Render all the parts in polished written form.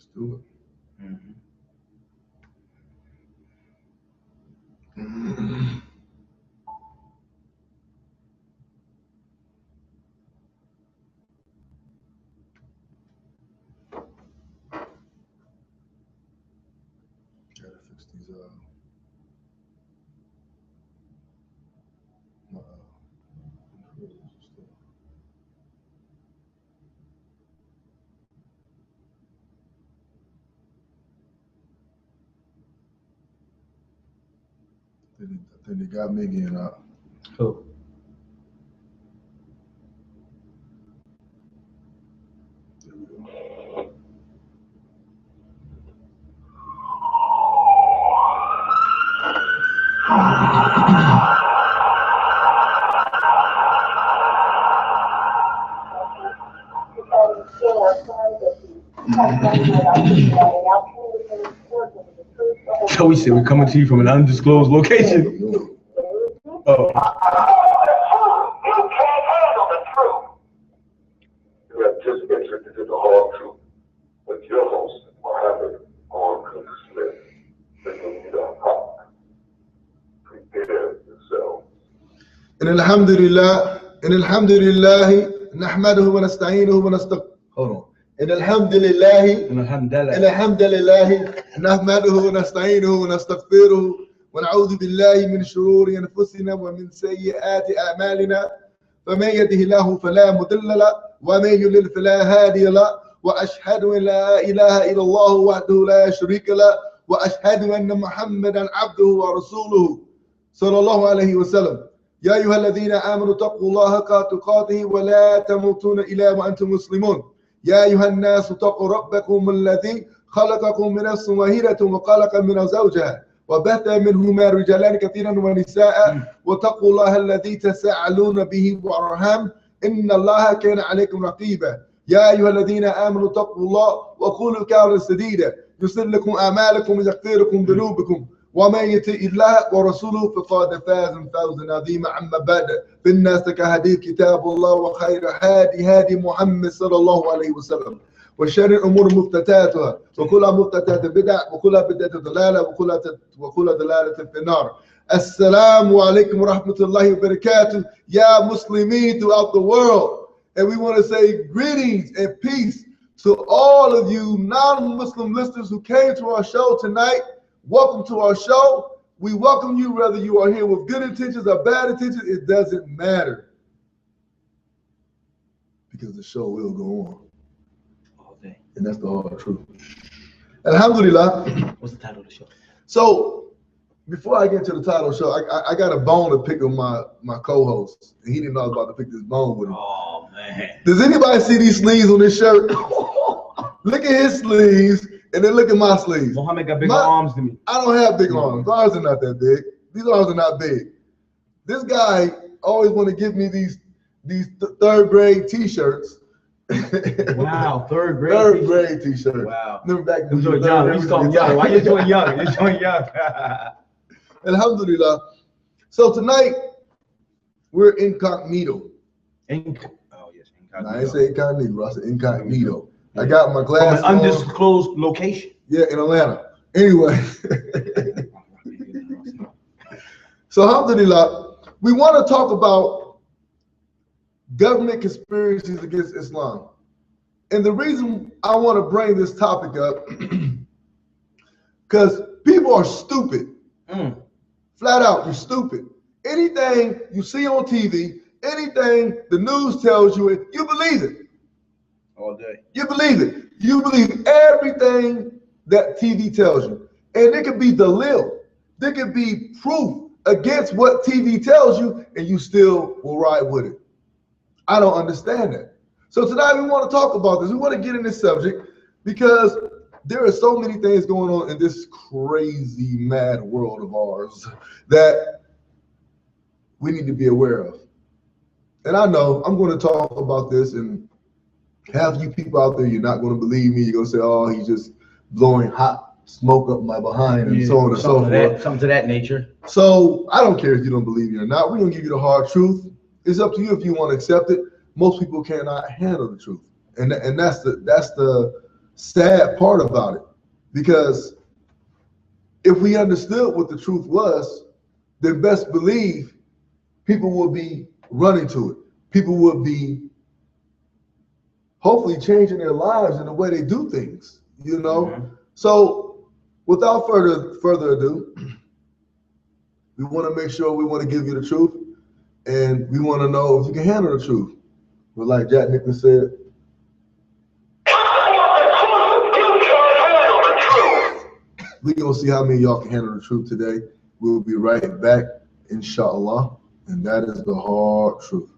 Let's do it. Gotta fix these I think they got me again up. Cool. There we go. So we said we're coming to you from an undisclosed location. Oh. You can't handle the truth. You have just entered into the hard truth with your host, Muhammad on Smith. Bringing you the hot. Prepare yourself. إن الحمد لله نحمده ونستعينه ونستغفره. إن الحمد لله نحمده ونستعينه ونستغفره ونعوذ بالله من شرور أنفسنا ومن سيئات أعمالنا فمن يهده الله فلا مضل له ومن يضلل فلا هادي له وأشهد أن لا إله إلا الله وحده لا شريك له وأشهد أن محمدا عبده ورسوله صلى الله عليه وسلم. يا أيها الذين آمنوا اتقوا الله حق تقاته ولا تموتون إلا وأنتم مسلمون. يا أيها الناس اتقوا ربكم الذي خلقكم من نفس واحدة وخلق منها زوجها وبث منهما رجالا كثيرا ونساء واتقوا الله الذي تساءلون به والأرحام إن الله كان عليكم رقيبا. يا أيها الذين آمنوا اتقوا الله وقولوا قولا سديدا يصلح لكم أعمالكم ويغفر لكم ذنوبكم ومن يطع الله ورسوله فقد فاز فوزا عظيما. أما بعد فإن أصدق الحديث كتاب الله وخير هادي محمد صلى الله عليه وسلم وشر الأمور محدثاتها وكل محدثة بدعة وكل بدعة ضلالة وكل ضلالة في النار. Assalamu alaikum wa rahmatullahi wa barakatuh. Ya Muslimin throughout the world. And we want to say greetings and peace to all of you non-Muslim listeners who came to our show tonight. Welcome to our show. We welcome you whether you are here with good intentions or bad intentions. It doesn't matter. Because the show will go on. All day. And that's the hard truth. Alhamdulillah. What's the title of the show? So, before I get to the title of the show, I got a bone to pick with my co-host. And he didn't know I was about to pick this bone with him. Oh, man. Does anybody see these sleeves on this shirt? Look at his sleeves. And then look at my sleeves. Muhammad got bigger arms than me. I don't have big arms. My arms are not that big. These arms are not big. This guy always want to give me these third grade T-shirts. Wow, third grade. Third grade T-shirts. Wow. Remember back when you were young. You still young. Why you doing young? You're doing young. Alhamdulillah. So tonight we're incognito. Oh yes, incognito. I didn't say incognito. I said incognito. I got my glasses from an undisclosed location. Yeah, in Atlanta. Anyway. So alhamdulillah, we want to talk about government conspiracies against Islam. And the reason I want to bring this topic up, because people are stupid. Flat out, you're stupid. Anything you see on TV, anything the news tells you, you believe it. All day. You believe it. You believe everything that TV tells you. And it could be dalil. There could be proof against what TV tells you, and you still will ride with it. I don't understand that. So tonight we want to talk about this. We want to get in this subject because there are so many things going on in this crazy, mad world of ours that we need to be aware of. And I know I'm going to talk about this, and half you people out there, you're not going to believe me. You're going to say, oh, he's just blowing hot smoke up my behind and so on and so forth. Something to that nature. So I don't care if you don't believe me or not. We're going to give you the hard truth. It's up to you if you want to accept it. Most people cannot handle the truth. And that's the sad part about it, because if we understood what the truth was, then best believe people would be running to it. People would be hopefully changing their lives in the way they do things, you know? Mm-hmm. So without further ado, we want to make sure we want to give you the truth, and we want to know if you can handle the truth. But like Jack Nicholson said, we're going to see how many of y'all can handle the truth today. We'll be right back, inshallah. And that is the hard truth.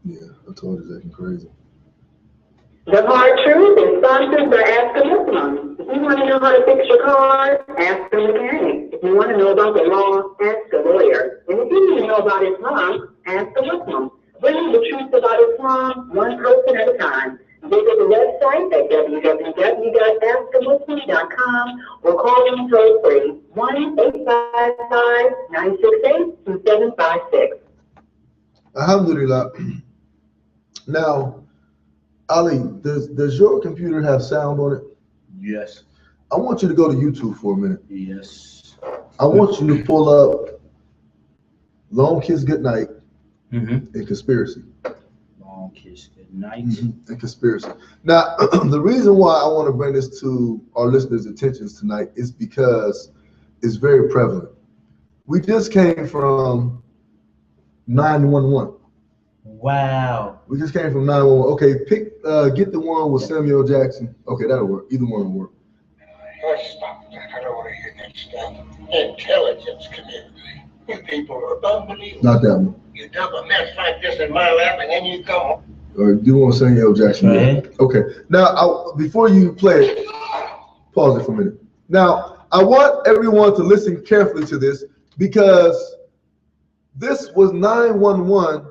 Yeah, I told you it's acting crazy. The hard truth is sponsored by Ask a Muslim. If you want to know how to fix your car, ask a mechanic. If you want to know about the law, ask a lawyer. And if you need to know about Islam, ask a Muslim. Bring the truth about Islam one person at a time. Visit the website at www.askamuslim.com or call them toll free 1-855-968-2756. Alhamdulillah. Now, Ali, does your computer have sound on it? Yes. I want you to go to YouTube for a minute. Yes. I want you to pull up Long Kiss Goodnight Mm-hmm. and Conspiracy. Long Kiss Goodnight. And Conspiracy. Now, the reason why I want to bring this to our listeners' attentions tonight is because it's very prevalent. We just came from 911. Wow. We just came from 911. Okay, get the one with Samuel Jackson. Okay, that'll work. Either one will work. Stop that. I don't want to hear that stuff. Intelligence community. You people are unbelievable. Not that one. You dump a mess like this in my lap and then you come. Or do you want Samuel Jackson? Right. Okay. Now, before you play it, pause it for a minute. Now, I want everyone to listen carefully to this, because this was 911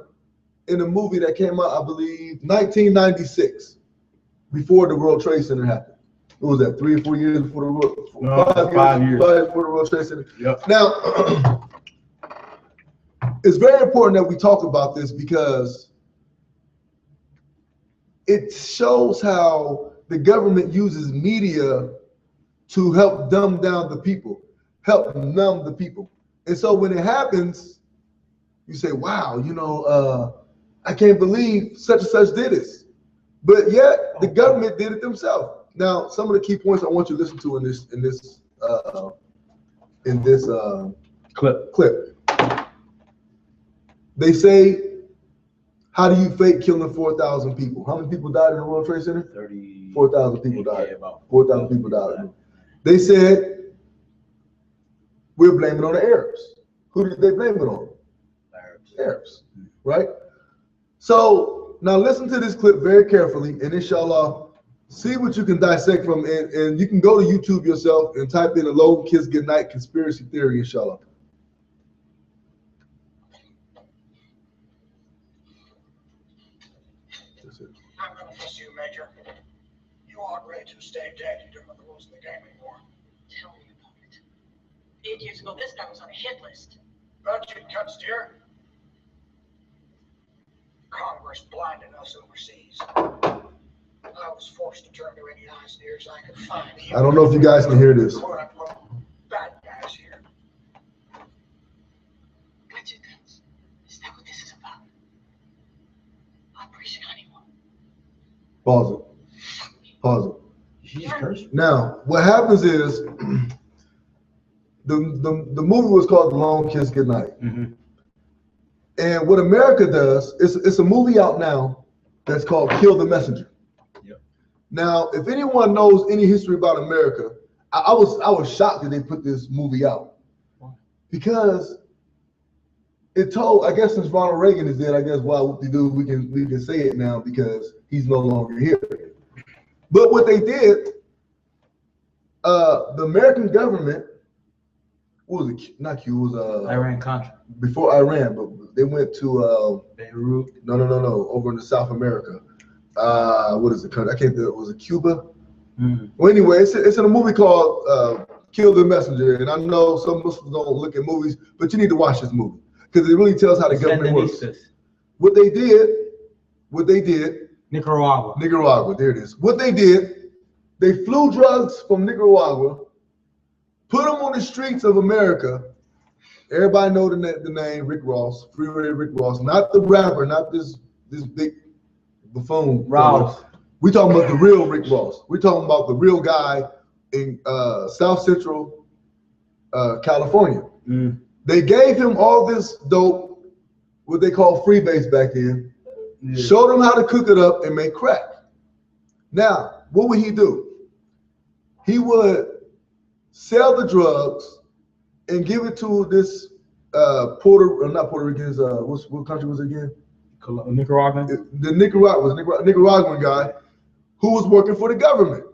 in a movie that came out, I believe, 1996, before the World Trade Center happened. What was that, 3 or 4 years before the World? No, 5 years. 5 years before the World Trade Center. Yep. Now, it's very important that we talk about this, because it shows how the government uses media to help dumb down the people, help numb the people. And so when it happens, you say, wow, you know, I can't believe such and such did this. But yet the government did it themselves. Now, some of the key points I want you to listen to in this clip. They say, how do you fake killing 4,000 people? How many people died in the World Trade Center? 4,000 people died. 4,000 people died. They said, we're blaming it on the Arabs. Who did they blame it on? Arabs, right? So now listen to this clip very carefully, and inshallah, see what you can dissect from it. And you can go to YouTube yourself and type in a Long Kiss Goodnight Conspiracy Theory, inshallah. I'm going to miss you, Major. You aren't ready to stay dead. You don't know the rules of the game anymore. Tell me about it. 8 years ago, this guy was on a hit list. Budget cuts, dear. Congress blinded us overseas. I was forced to turn to any eyes and ears I could find. I don't know if you guys can hear this. Quote-unquote bad guys here. Budget cuts. Is that what this is about? Operation Honeymoon. Pause it. Pause it. Jesus Christ. Now, what happens is the movie was called Long Kiss Goodnight. Mm-hmm. And what America does, it's a movie out now that's called Kill the Messenger. Yep. Now, if anyone knows any history about America, I was shocked that they put this movie out. Why? Because it told, I guess since Ronald Reagan is dead, I guess why we can say it now, because he's no longer here. But what they did, the American government, what was it? Not Cuba, it was Iran-Contra. before Iran, but they went to Beirut. no, over in South America. What is the country? I can't think. Was it Cuba? Mm. Well, anyway, it's in a movie called kill the messenger. And I know some Muslims don't look at movies, but you need to watch this movie because it really tells how the government works. What they did, Nicaragua, there it is. What they did, they flew drugs from Nicaragua, put them on the streets of America. Everybody know the name Rick Ross, Freeway Rick Ross, not the rapper, not this big buffoon. Ross. We talking about the real Rick Ross. We talking about the real guy in South Central California. They gave him all this dope, what they call freebase back then. Showed him how to cook it up and make crack. Now, what would he do? He would sell the drugs and give it to this not Puerto Ricans. What country was it again? Nicaraguan. The Nicaraguan guy who was working for the government.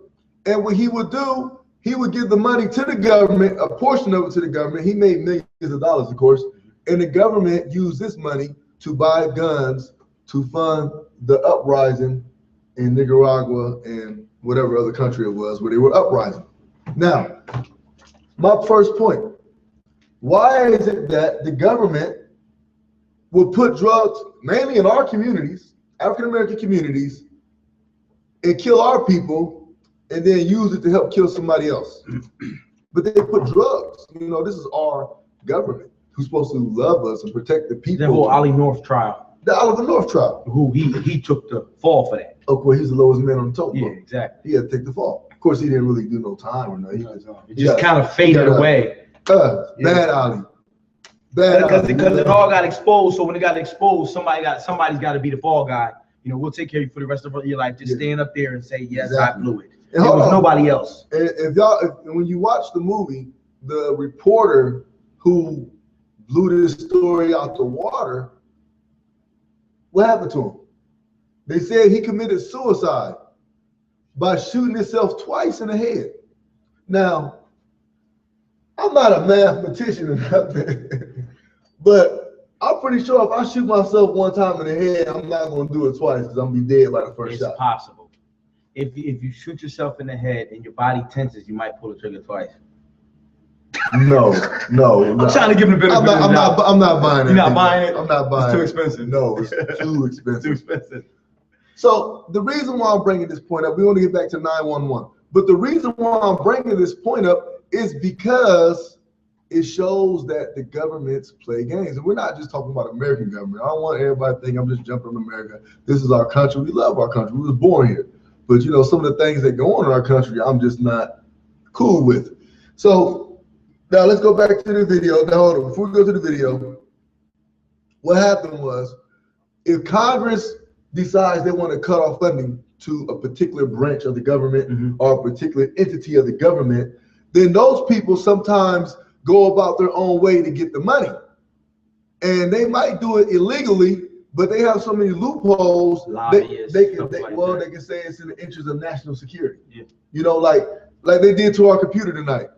And what he would do, he would give the money to the government, a portion of it to the government. He made millions of dollars, of course. And the government used this money to buy guns to fund the uprising in Nicaragua and whatever other country it was where they were uprising. Now, my first point, why is it that the government will put drugs, mainly in our communities, African-American communities, and kill our people and then use it to help kill somebody else? But they put drugs, this is our government who's supposed to love us and protect the people. The whole Ollie North trial. The Oliver North trial. Who he took the fall for that. Of course, he's the lowest man on the totem pole. Yeah, exactly. He had to take the fall. Of course, he didn't really do no time or nothing. It just kind of faded away. Bad Ollie. Because it all got exposed. So when it got exposed, somebody's got to be the fall guy. We'll take care of you for the rest of your life. Just stand up there and say, yes, exactly. I blew it. It was nobody else. And when you watch the movie, the reporter who blew this story out the water, what happened to him? They said he committed suicide by shooting himself twice in the head. Now, I'm not a mathematician or nothing, but I'm pretty sure if I shoot myself one time in the head, I'm not going to do it twice because I'm going to be dead by the first shot. It's possible. If you shoot yourself in the head and your body tenses, you might pull the trigger twice. No. I'm trying to give him a benefit. I'm not buying it. You're not buying it? I'm not buying it. It's too expensive. No, it's too expensive. So the reason why I'm bringing this point up, we want to get back to 911. But the reason why I'm bringing this point up is because it shows that the governments play games. And we're not just talking about American government. I don't want everybody to think I'm just jumping on America. This is our country. We love our country. We were born here. But some of the things that go on in our country, I'm just not cool with. So now let's go back to the video. Now hold on, before we go to the video, what happened was, if Congress decides they want to cut off funding to a particular branch of the government or a particular entity of the government, then those people sometimes go about their own way to get the money. And they might do it illegally, but they have so many loopholes. They can say it's in the interest of national security. Yeah. Like they did to our computer tonight.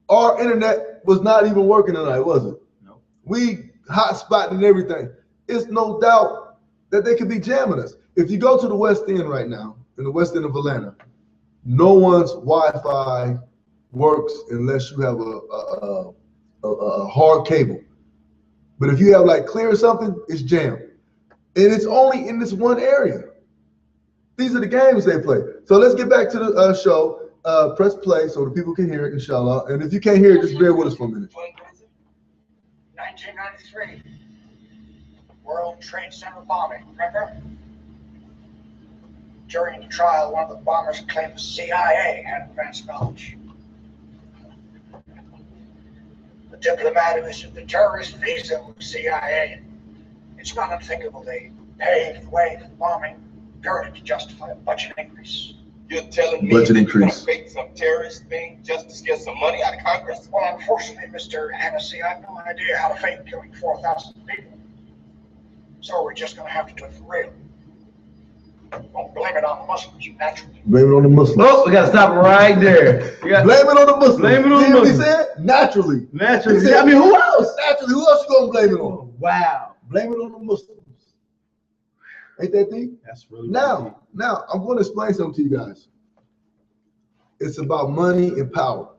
Our internet was not even working tonight, was it? No. We hotspotting and everything. It's no doubt that they could be jamming us. If you go to the West End right now, in the West End of Atlanta, no one's Wi-Fi works unless you have a hard cable. But if you have like clear or something, it's jammed. And it's only in this one area. These are the games they play. So let's get back to the show. Press play so the people can hear it, inshallah. And if you can't hear it, just bear with us for a minute. 1993, World Trade Center bombing, remember? During the trial, one of the bombers claimed the CIA had advanced knowledge. The diplomat who issued the terrorist visa was CIA. It's not unthinkable they paved the way for the bombing, purely to justify a budget increase. You're telling me budget you're increase. gonna fake some terrorist thing just to get some money out of Congress? Well, unfortunately, Mr. Hennessy, I have no idea how to fake killing 4,000 people. So we're just going to have to do it for real. Don't blame it on the Muslims, naturally. Blame it on the Muslims. Oh, we got to stop right there. Blame it on the Muslims. Blame it on the See what Muslims. he said? Naturally. Naturally. He said, I mean, who else? Naturally. Who else you going to blame it on? Wow. Blame it on the Muslims. Ain't that deep? That's really Now, I'm going to explain something to you guys. It's about money and power.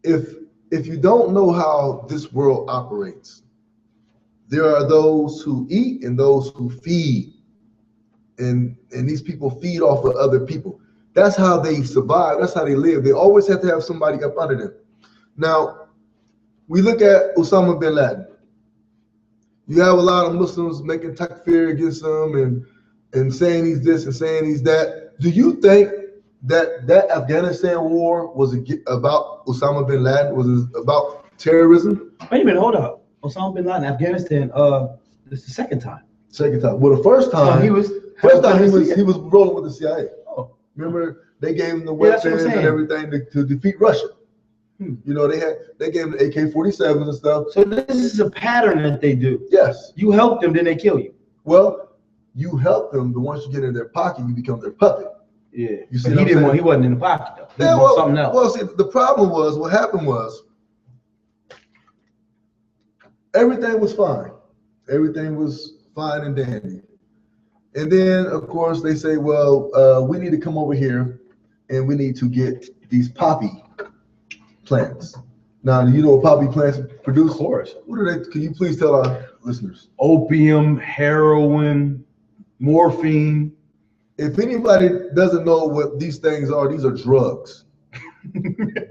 if you don't know how this world operates, there are those who eat and those who feed, and these people feed off of other people. That's how they survive. That's how they live. They always have to have somebody up under them. Now, we look at Osama bin Laden. You have a lot of Muslims making takfir against him and saying he's this and saying he's that. Do you think that Afghanistan war was about Osama bin Laden? Was it about terrorism? Wait a minute, hold up. Osama bin Laden, Afghanistan. This is the second time. Second time. Well, the first time he was rolling with the CIA. Oh, remember they gave him the weapons and everything to defeat Russia. You know, they gave him the AK-47s and stuff. So this is a pattern that they do. Yes. You help them, then they kill you. Well, you help them, but once you get in their pocket, you become their puppet. Yeah. You see, he wasn't in the pocket though. He was something else. Well, see, the problem was what happened was everything was fine. Everything was fine and dandy. And then, of course, they say, well, we need to come over here and we need to get these poppy plants. Now, do you know what poppy plants produce? Of course. What are they? Can you please tell our listeners? Opium, heroin, morphine. If anybody doesn't know what these things are drugs.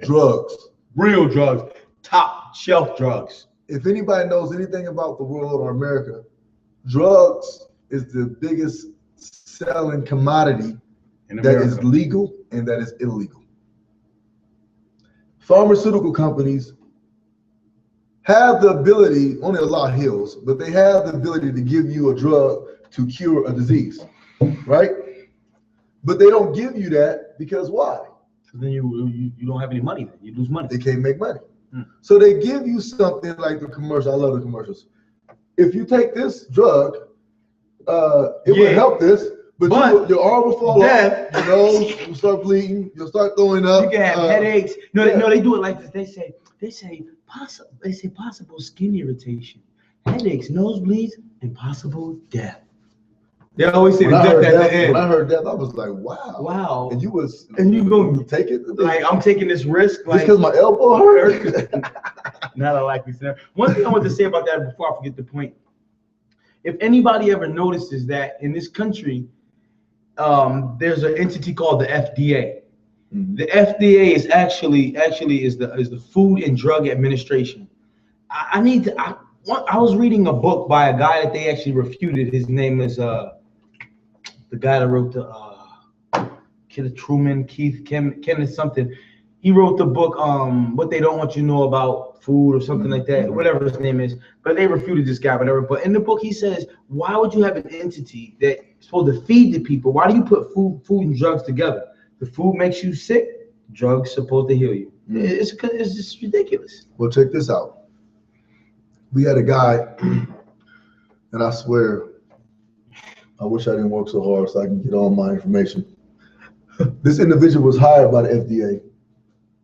Drugs. Real drugs. Top shelf drugs. If anybody knows anything about the world or America, drugs is the biggest selling commodity that is legal and that is illegal. Pharmaceutical companies have the ability, only Allah heals, but they have the ability to give you a drug to cure a disease, right? But they don't give you that because why? So then you don't have any money. Then you lose money. They can't make money. So they give you something like the commercial. I love the commercials. If you take this drug, it will help this, but your arm will fall off, your nose will start bleeding, you'll start throwing up. You can have headaches. No, they do it like this. They say possible skin irritation, headaches, nosebleeds, and possible death. They always say the death at the end. When I heard death, I was like, wow. Wow. And you gonna take it? Like, I'm taking this risk. Just because my elbow hurt? Not a likely scenario. One thing I want to say about that before I forget the point. If anybody ever notices that in this country, there's an entity called the FDA. Mm-hmm. The FDA is actually is the Food and Drug Administration. I was reading a book by a guy that they actually refuted. His name is the guy that wrote the Kenneth something. He wrote the book What They Don't Want You to Know About Food or something like that, whatever his name is. But they refuted this guy, whatever. But in the book he says, why would you have an entity that's supposed to feed the people? Why do you put food and drugs together? The food makes you sick, drugs supposed to heal you. It's just ridiculous. Well, check this out. We had a guy, and I swear, I wish I didn't work so hard so I can get all my information. This individual was hired by the FDA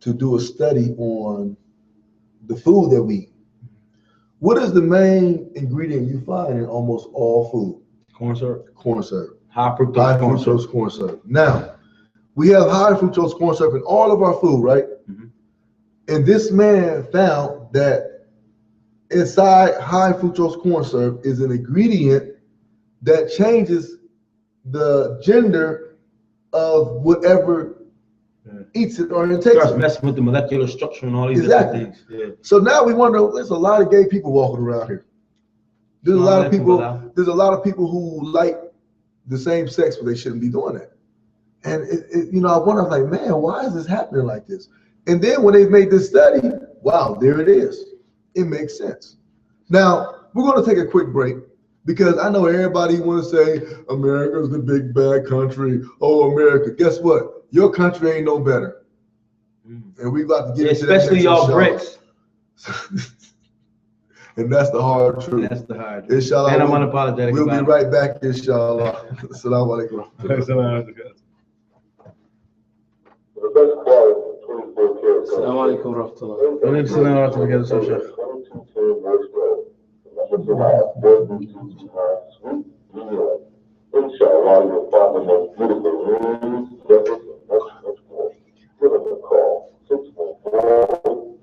to do a study on the food that we eat. What is the main ingredient you find in almost all food? Corn syrup. Corn syrup. High fructose corn syrup. Now, we have high fructose corn syrup in all of our food, right? Mm-hmm. And this man found that inside high fructose corn syrup is an ingredient that changes the gender of whatever eats it or intakes it. Starts messing with the molecular structure and all these different things. Yeah. So now we wonder, there's a lot of gay people walking around here. There's a lot of people who like the same sex, but they shouldn't be doing that. And I wonder, like, man, why is this happening like this? And then when they made this study, wow, there it is. It makes sense. Now, we're going to take a quick break because I know everybody want to say America's the big bad country. Oh, America. Guess what? Your country ain't no better. And we about to get into that. Especially y'all Brits. And that's the hard truth. That's the hard truth. Inshallah. And I'm unapologetic. We'll be right back, inshallah. Assalamu alaikum. The best quality of 24 karat. Assalamu alaikum wa rahmatullah. Wa alaikum salam wa rahmatullah. So, Sheikh. 22 works well. Remember to have good beauty to have sweet meal. Inshallah, you'll find the most beautiful rooms, records, and much more. Give us a call. 614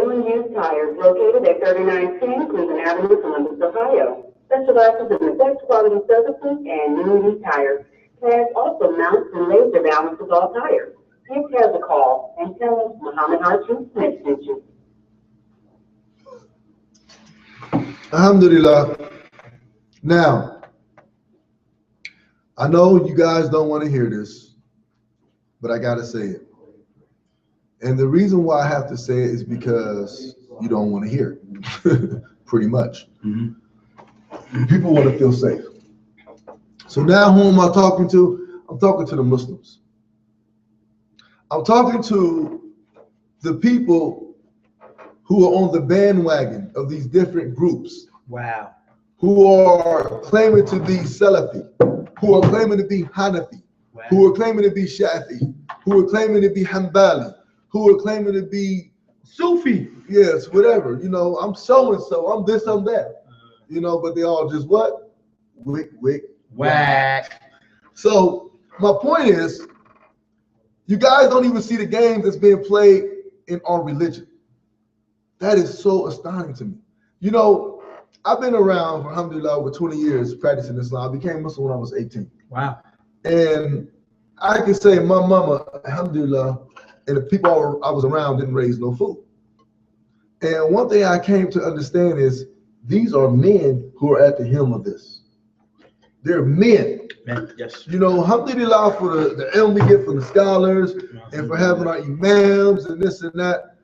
New and Used Tires, located at 3910 Cleveland Avenue, Columbus, Ohio. Specializes in the best quality services and new and used tires. Cash also mounts and laser balances all tires. Give Kaz a call and tell us Muhammad Hartman Smith sent you. Alhamdulillah. Now, I know you guys don't want to hear this, but I got to say it. And the reason why I have to say it is because you don't want to hear it, pretty much. Mm-hmm. People want to feel safe. So now who am I talking to? I'm talking to the Muslims. I'm talking to the people who are on the bandwagon of these different groups. Wow. Who are claiming to be Salafi, who are claiming to be Hanafi, wow. Who are claiming to be Shafi, who are claiming to be Hanbali, who are claiming to be Sufi. Yes, whatever. You know, I'm so and so, I'm this, I'm that. You know, but they all just what? Wick, whack. So my point is, you guys don't even see the games that's being played in our religion. That is so astounding to me. You know, I've been around for, alhamdulillah, over 20 years practicing Islam. I became Muslim when I was 18. Wow. And I can say my mama, alhamdulillah, and the people I was around didn't raise no food. And one thing I came to understand is these are men who are at the helm of this. They're men. Yes. You know, alhamdulillah for the ilm we get from the scholars and for having our imams and this and that.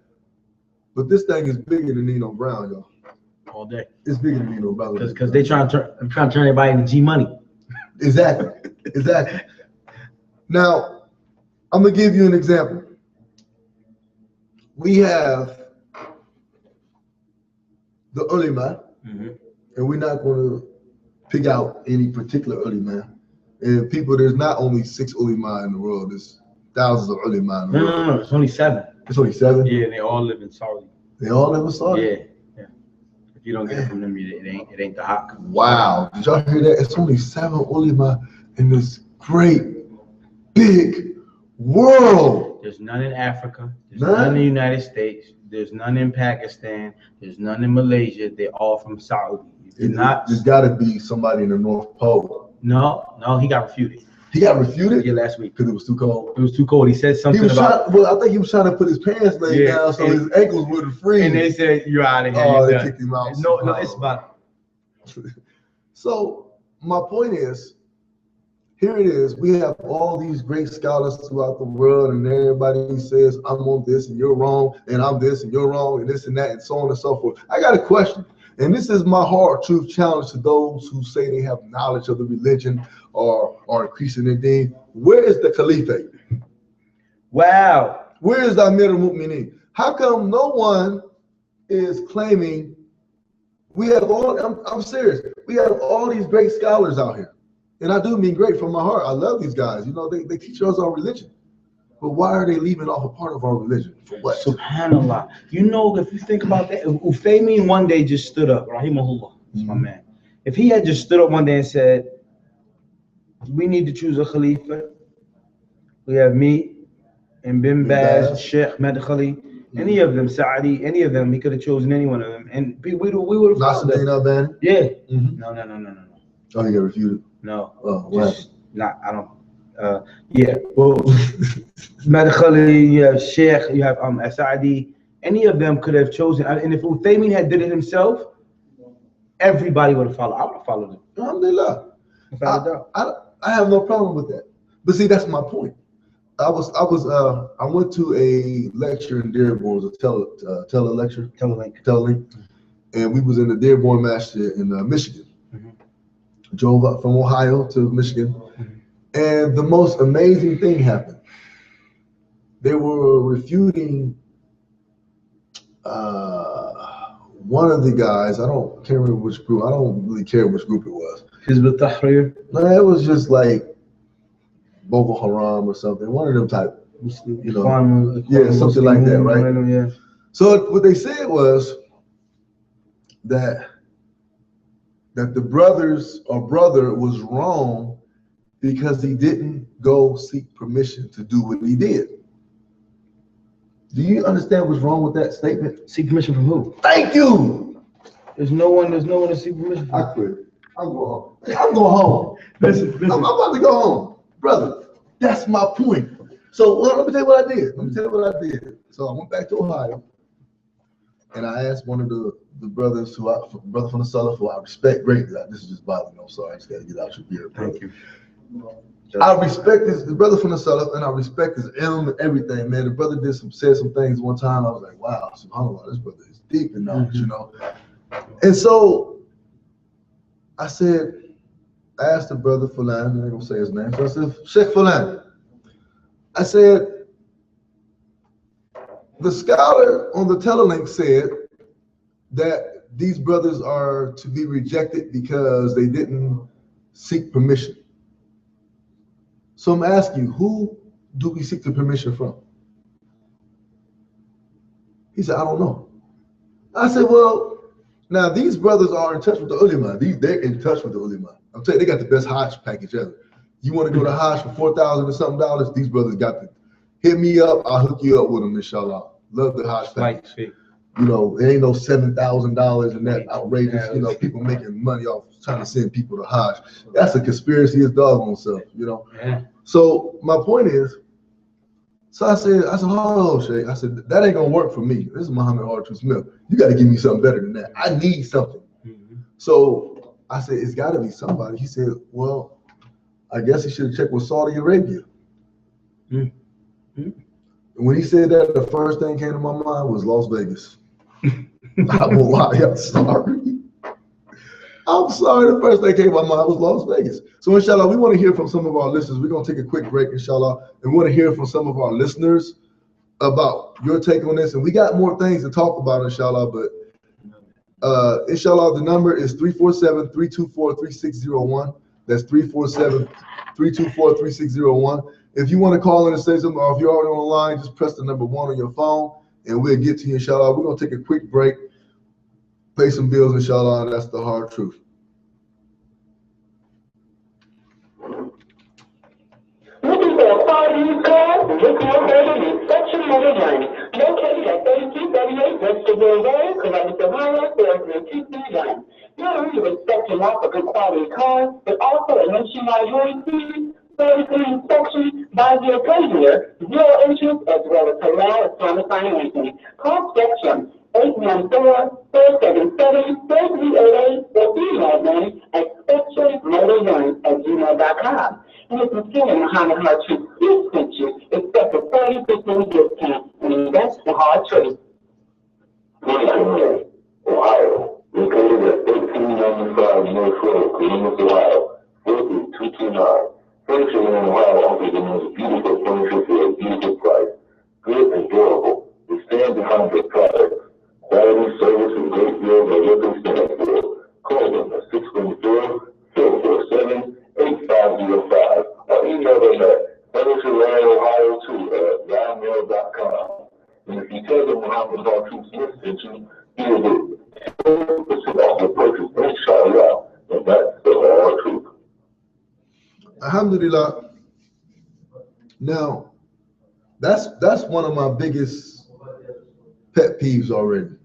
But this thing is bigger than Nino Brown, y'all. All day. It's bigger than Nino Brown. Because they trying to turn everybody into G money. Exactly. Exactly. Now, I'm gonna give you an example. We have the ulama, and we're not going to pick out any particular ulama. And people, there's not only 6 ulama in the world. There's thousands of ulama in the world. No. It's only 7. It's only 7? Yeah, they all live in Saudi. They all live in Saudi? Yeah. If you don't get it from them, it ain't the hawk. Wow. Did y'all hear that? It's only 7 ulama in this great, big world. There's none in Africa. There's none in the United States. There's none in Pakistan. There's none in Malaysia. They're all from Saudi. There's got to be somebody in the North Pole. No, he got refuted. He got refuted? Yeah, last week. Because it was too cold? It was too cold. He said something I think he was trying to put his pants laying down so his ankles wouldn't freeze. And they said, you're out of here. Oh, they kicked him out. No, it's about So, my point is, here it is. We have all these great scholars throughout the world, and everybody says, I'm on this, and you're wrong, and I'm this, and you're wrong, and this and that, and so on and so forth. I got a question, and this is my hard truth challenge to those who say they have knowledge of the religion or are increasing their deen. Where is the Caliphate? Wow. Where is the Amir al-Mu'mineen? How come no one is claiming we have all, I'm serious, we have all these great scholars out here. And I do mean great from my heart. I love these guys. You know, they teach us our religion. But why are they leaving off a part of our religion? For what? SubhanAllah. You know, if you think about that, Uthaymeen one day just stood up, Rahimahullah, my man. If he had just stood up one day and said, we need to choose a Khalifa. We have me and Bin Baz, Sheikh Madkhali, any of them, Saadi, any of them, he could have chosen any one of them. And we would have followed them. Yeah. No. Oh, he got refuted? No. Oh, what? I don't. Yeah. Well, Madkhali, you have Sheikh, you have Saadi. Any of them could have chosen. And if Uthaymeen had did it himself, everybody would have followed. I would have followed him. Alhamdulillah. I have no problem with that. But see, that's my point. I went to a lecture in Dearborn, a telelink, and we was in the Dearborn Masjid in Michigan. Drove up from Ohio to Michigan, and the most amazing thing happened. They were refuting one of the guys. Can't remember which group. I don't really care which group it was. Hizb al-Tahrir? No, it was just like Boko Haram or something. One of them type, you know, something like that, right? Yeah. So what they said was that the brother was wrong because he didn't go seek permission to do what he did. Do you understand what's wrong with that statement? Seek permission from who? Thank you. There's no one to seek permission from. I quit. I'm going home. I'm going home. Listen. I'm about to go home. Brother, that's my point. So let me tell you what I did. So I went back to Ohio and I asked one of the brothers brother from the cellar who I respect greatly. This is just bothering me. I'm sorry. I just got to get out your beard. Thank you. I respect this brother from the cellar and I respect his ilm and everything, man. The brother said some things one time. I was like, wow, subhanAllah, this brother is deep in knowledge, you know. And so I asked the brother Fulan, I'm not gonna say his name. So I said, Sheikh Fulan, I said, the scholar on the telelink said that these brothers are to be rejected because they didn't seek permission. So I'm asking you, who do we seek the permission from? He said, I don't know. I said, well, now these brothers are in touch with the ulama. They're in touch with the ulama. I'm telling you, they got the best Hajj package ever. You want to go to Hajj for $4,000 or something dollars? These brothers got to hit me up. I'll hook you up with them, inshallah. Love the Hajj package. You know, it ain't no $7,000 and that outrageous, you know, people making money off trying to send people to Hajj. That's a conspiracy as dog on self, you know. Yeah. So my point is, so I said, hold on, Sheikh. I said, that ain't gonna work for me. This is Muhammad Arthur Smith. You got to give me something better than that. I need something. So I said, it's got to be somebody. He said, well, I guess he should have checked with Saudi Arabia. When he said that, the first thing came to my mind was Las Vegas. I won't lie, I'm sorry. The first thing came to my mind was Las Vegas. So inshallah, we want to hear from some of our listeners. We're going to take a quick break, inshallah, and we want to hear from some of our listeners about your take on this. And we got more things to talk about, inshallah, but inshallah, the number is 347-324-3601. That's 347-324-3601. If you want to call in and say something, or if you're already on the line, just press the number 1 on your phone, and we'll get to you, inshallah. We're going to take a quick break, pay some bills, inshallah, and that's the hard truth. Looking for a quality used car? Look no further than Inspection Motor Gun. Located at 3238 Westerville Road, Columbus, Ohio, 40231. Not only do Inspection offer good quality cars, but also a nationwide warranty, servicing inspection, by-year, per-year, zero interest, as well as halal Islamic financing. Call Spectrum 814-477-3388 or email them at spectrummotorrun@gmail.com. And if you're feeling Muhammad Hard Truth, please picture, expect a 30% discount. And that's the hard truth. Ohio, located at 1395 North Road, Columbus, Ohio, 43229. Furniture in Ohio offers the most beautiful furniture for a beautiful price. Good and durable. We stand behind their products. Quality, service, and great deals are what they stand for. Call them at 614-447-8505 or email them at furnitureohio2@ymail.com. And if you tell them Muhammad Hard Truth Smith sent you, he will get 10% off your purchase, inshallah. And that's the hard truth. Alhamdulillah. Now, that's one of my biggest pet peeves already.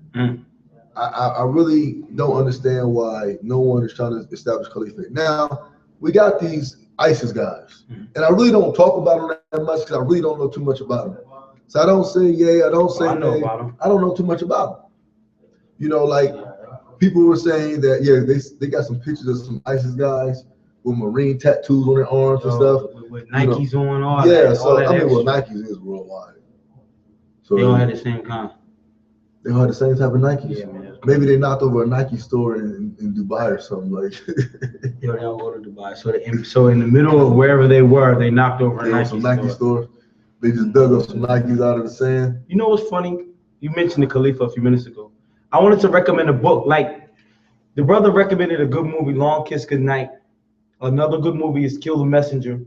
I really don't understand why no one is trying to establish caliphate. Now, we got these ISIS guys, and I really don't talk about them that much because I really don't know too much about them. So I don't say yay, I don't say nay. I don't know too much about them. You know, like people were saying that, yeah, they got some pictures of some ISIS guys with marine tattoos on their arms and stuff. With Nikes on, all yeah, that. so I mean, well, Nikes is worldwide. So they all had the same kind. They all had the same type of Nikes? Yeah, man. Maybe they knocked over a Nike store in Dubai or something like. Yo, they all go to Dubai. So in the middle of wherever they were, they knocked over a Nike store. They just dug up some Nikes out of the sand. You know what's funny? You mentioned the Khalifa a few minutes ago. I wanted to recommend a book. Like, the brother recommended a good movie, Long Kiss Goodnight. Another good movie is Kill the Messenger.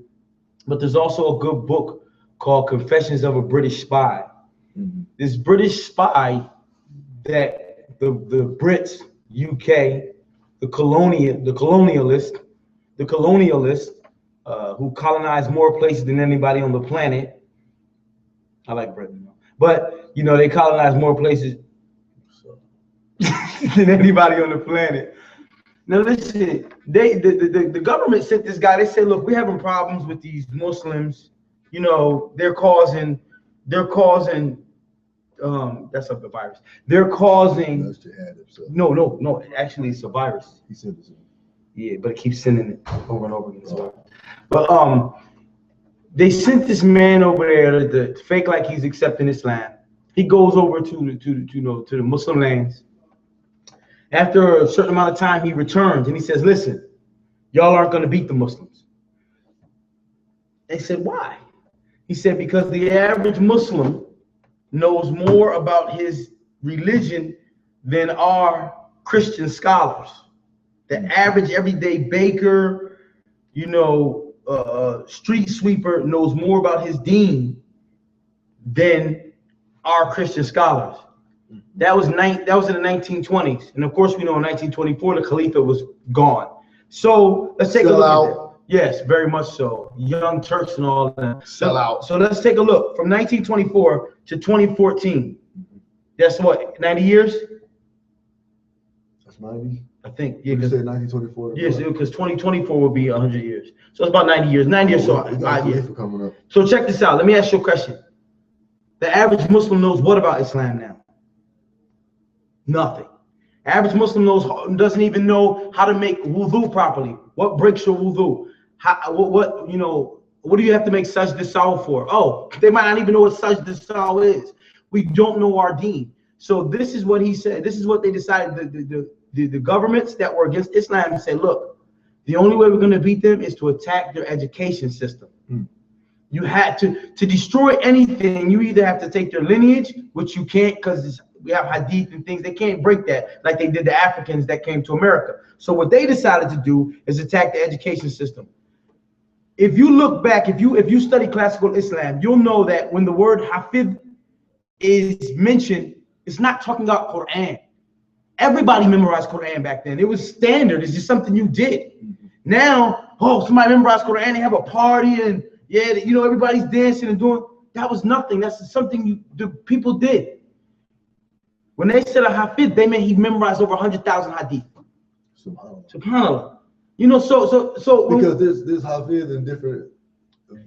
But there's also a good book called Confessions of a British Spy. Mm-hmm. This British spy that the Brits, UK, the colonialists, who colonized more places than anybody on the planet. I like Britain, But you know, they colonized more places than anybody on the planet. Now listen, the government sent this guy. They said, look, we're having problems with these Muslims. You know, they're causing that's a virus. They're causing no, actually it's a virus. He said this. Yeah, but it keeps sending it over and over again. But they sent this man over there to fake like he's accepting Islam. He goes over to the Muslim lands. After a certain amount of time, he returns and he says, listen, y'all aren't going to beat the Muslims. They said, why? He said, because the average Muslim knows more about his religion than our Christian scholars. The average everyday baker, you know, street sweeper knows more about his deen than our Christian scholars. That was in the 1920s, and of course we know in 1924 the Khalifa was gone. So let's take a look at that. Yes, very much so. Young Turks and all that. Sell out. So let's take a look from 1924 to 2014. That's what, 90 years? That's 90. I think. Yeah, you said 1924. Yes, because 2024 will be 100 years. So it's about 90 years. 90 years, so 5 years. Coming up. So check this out. Let me ask you a question. The average Muslim knows what about Islam now? Nothing. Average Muslim doesn't even know how to make wudu properly. What breaks your wudu? What do you have to make sajda saw for? Oh, they might not even know what sajda saw is. We don't know our deen. So this is what he said. This is what they decided. The governments that were against Islam said, look, the only way we're going to beat them is to attack their education system. You had to destroy anything. You either have to take their lineage, which you can't because we have hadith and things. They can't break that like they did the Africans that came to America. So what they decided to do is attack the education system. If you look back, if you study classical Islam, you'll know that when the word hafiz is mentioned, it's not talking about Quran. Everybody memorized Quran back then. It was standard. It's just something you did. Now, somebody memorized Quran, they have a party and yeah, you know, everybody's dancing and doing. That was nothing. That's something the people did. When they said a hafiz, they meant he memorized over 100,000 hadith. Subhanallah. You know, so because there's hafiz in different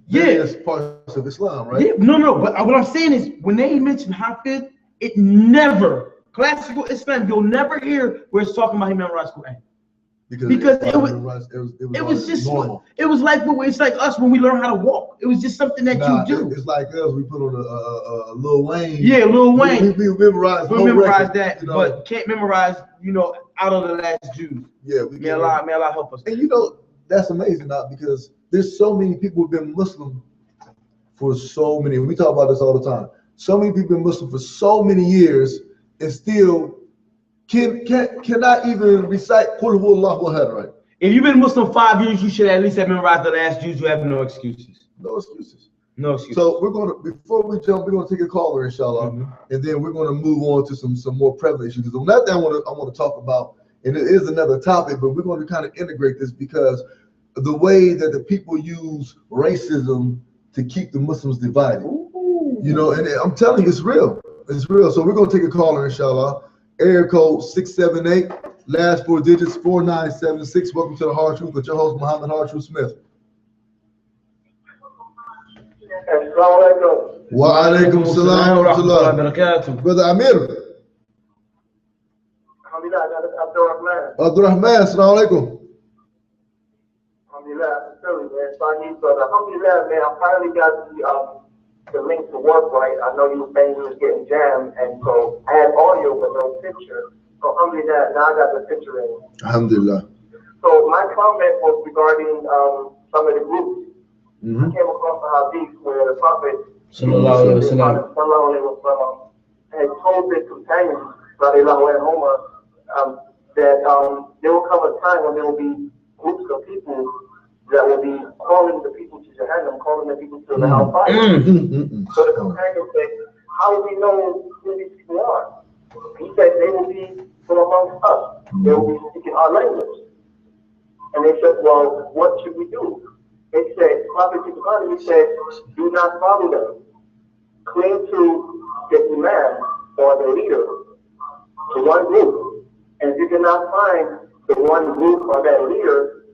various parts of Islam, right? Yeah, no. But what I'm saying is, when they mention hafiz, it never classical Islam. You'll never hear where it's talking about he memorized Quran. Because it was just normal. It was like it's like us when we learn how to walk. It was just something that you do. It's like us. We put on a Lil Wayne. Yeah, Lil Wayne. We memorize that, you know, but can't memorize. You know, out of the last Jews. Yeah, may Allah help us. And you know that's amazing, now, because there's so many people who've been Muslim for so many. We talk about this all the time. So many people been Muslim for so many years and still cannot even recite Qul Huwallahu Ahad, right? If you've been Muslim 5 years, you should at least have memorized the last Jews. You have no excuses. No excuses. No excuses. So before we jump, we're gonna take a caller, inshallah, and then we're gonna move on to some more prevalent issues. Because another thing I want to talk about, and it is another topic, but we're going to kind of integrate this because the way that the people use racism to keep the Muslims divided. You know, and I'm telling you, it's real. It's real. So we're gonna take a caller, inshallah. Area code 678, last 4 digits 4976. Welcome to the Hard Truth with your host Muhammad Hard Truth Smith. Wa alaikum salam wa rahmatullahi wa barakatuh. Brother Amir. Abdurrahman, assalamu alaikum. Alhamdulillah, man, I finally got the link to work right. I know you were saying you was getting jammed, and so I had audio but no picture. So alhamdulillah, now I got the picture in. Alhamdulillah. So my comment was regarding some of the groups. I came across a hadith where the Prophet Sallallahu Alaihi Wasallam had told his companions, radiallahu anhum, that there will come a time when there will be groups of people that will be calling the people to Jahannam, calling the people to the hellfire. So the companion said, how do we know who these people are? He said, they will be from amongst us. They will be speaking our language. And they said, well, what should we do? They said, Prophet Ibrahim said, do not follow them. cling to the imam or the leader to one group. And if you cannot find the one group or that leader,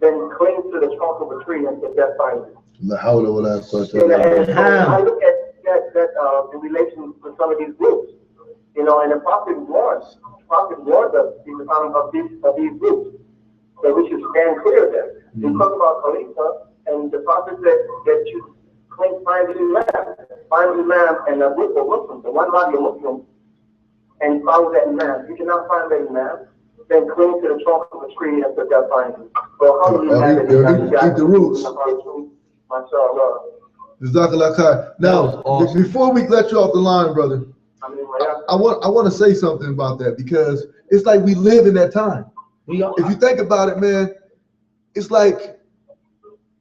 then cling to the trunk of a tree until death finds you. La hawla wa la quwwata And illa so billah. I look at that in relation to some of these groups, and the prophet warns us in the time of these groups that we should stand clear of them. We talk about Khalifa, and the prophet said that you find an imam and a group of Muslims, one body of Muslims, and follow that imam. If you cannot find that imam, then cling to the trunk of a tree until death finds you. So how do you eat the roots. MashaAllah. Jazakallah khair. Now, awesome. before we let you off the line, brother, I want to say something about that, because it's like we live in that time. If you think about it, man, it's like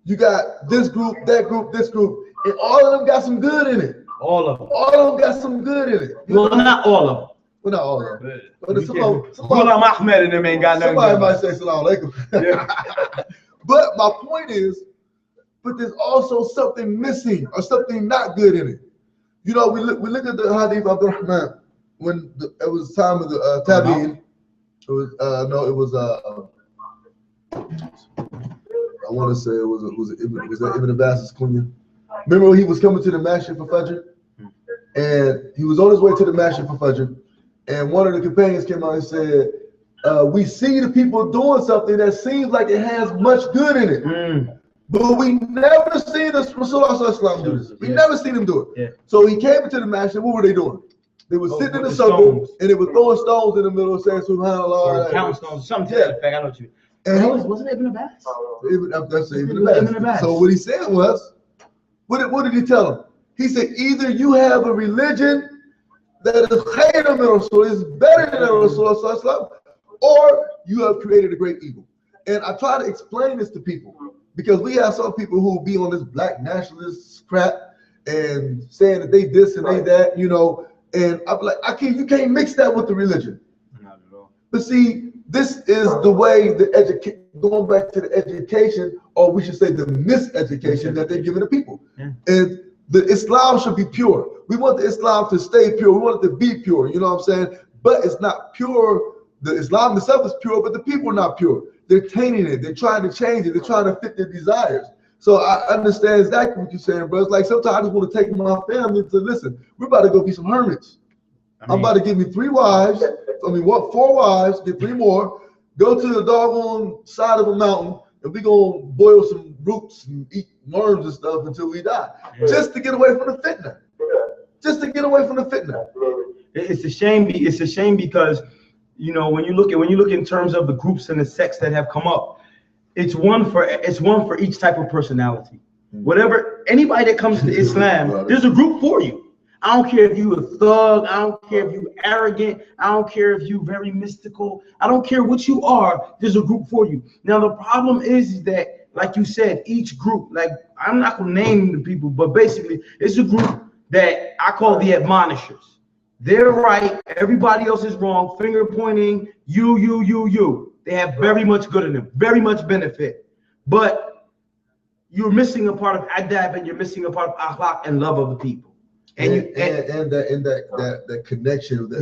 you got this group, that group, this group, and all of them got some good in it. All of them. All of them got some good in it. Well, not all of them. Well, not all of them. But Ghulam Ahmed and them ain't got nothing. Somebody might say salam alaikum. Yeah. But my point is, but there's also something missing or something not good in it. We look at the hadith of Abdurrahman when it was time of the Tabi'in. It was I want to say it was that Ibn Abbas's kunya. Remember when he was coming to the masjid for Fajr, and he was on his way to the masjid for Fajr, and one of the companions came out and said, "We see the people doing something that seems like it has much good in it." But we never seen Rasulullah do this. We never seen him do it. Yeah. So he came into the masjid. What were they doing? They were sitting in a circle, and they were throwing stones in the middle, saying Subhanallah. Or counting stones, something to that effect. I know what you mean. And wasn't it Ibn Abbas? That's Ibn Abbas. So what he said was, what did he tell him? He said, either you have a religion that is khayran min Rasul, is better than Rasulullah, or you have created a great evil. And I try to explain this to people, because we have some people who be on this black nationalist crap and saying that they this and they that, and I'm like, you can't mix that with the religion. Not at all. But see, this is the way going back to the education, or we should say the miseducation that they're giving the people. Yeah. And the Islam should be pure. We want the Islam to stay pure. We want it to be pure, you know what I'm saying? But it's not pure. The Islam itself is pure, but the people are not pure. They're tainting it. They're trying to change it. They're trying to fit their desires. So I understand exactly what you're saying, bro. It's like sometimes I just want to take my family to listen. We're about to go be some hermits. I'm about to give me 4 wives, get 3 more, go to the doggone side of a mountain, and we're going to boil some roots and eat worms and stuff until we die. Yeah. Just to get away from the fitna. Just to get away from the fitna. It's a shame. It's a shame because, when you look in terms of the groups and the sects that have come up, it's one for each type of personality. Whatever, anybody that comes to Islam, there's a group for you. I don't care if you a thug, I don't care if you arrogant, I don't care if you very mystical, I don't care what you are, there's a group for you. Now the problem is that, like you said, each group, like I'm not gonna name the people, but basically it's a group that I call the admonishers. They're right, everybody else is wrong, finger pointing, you. They have very much good in them, very much benefit. But you're missing a part of adab, and you're missing a part of akhlaq and love of the people. And that connection, that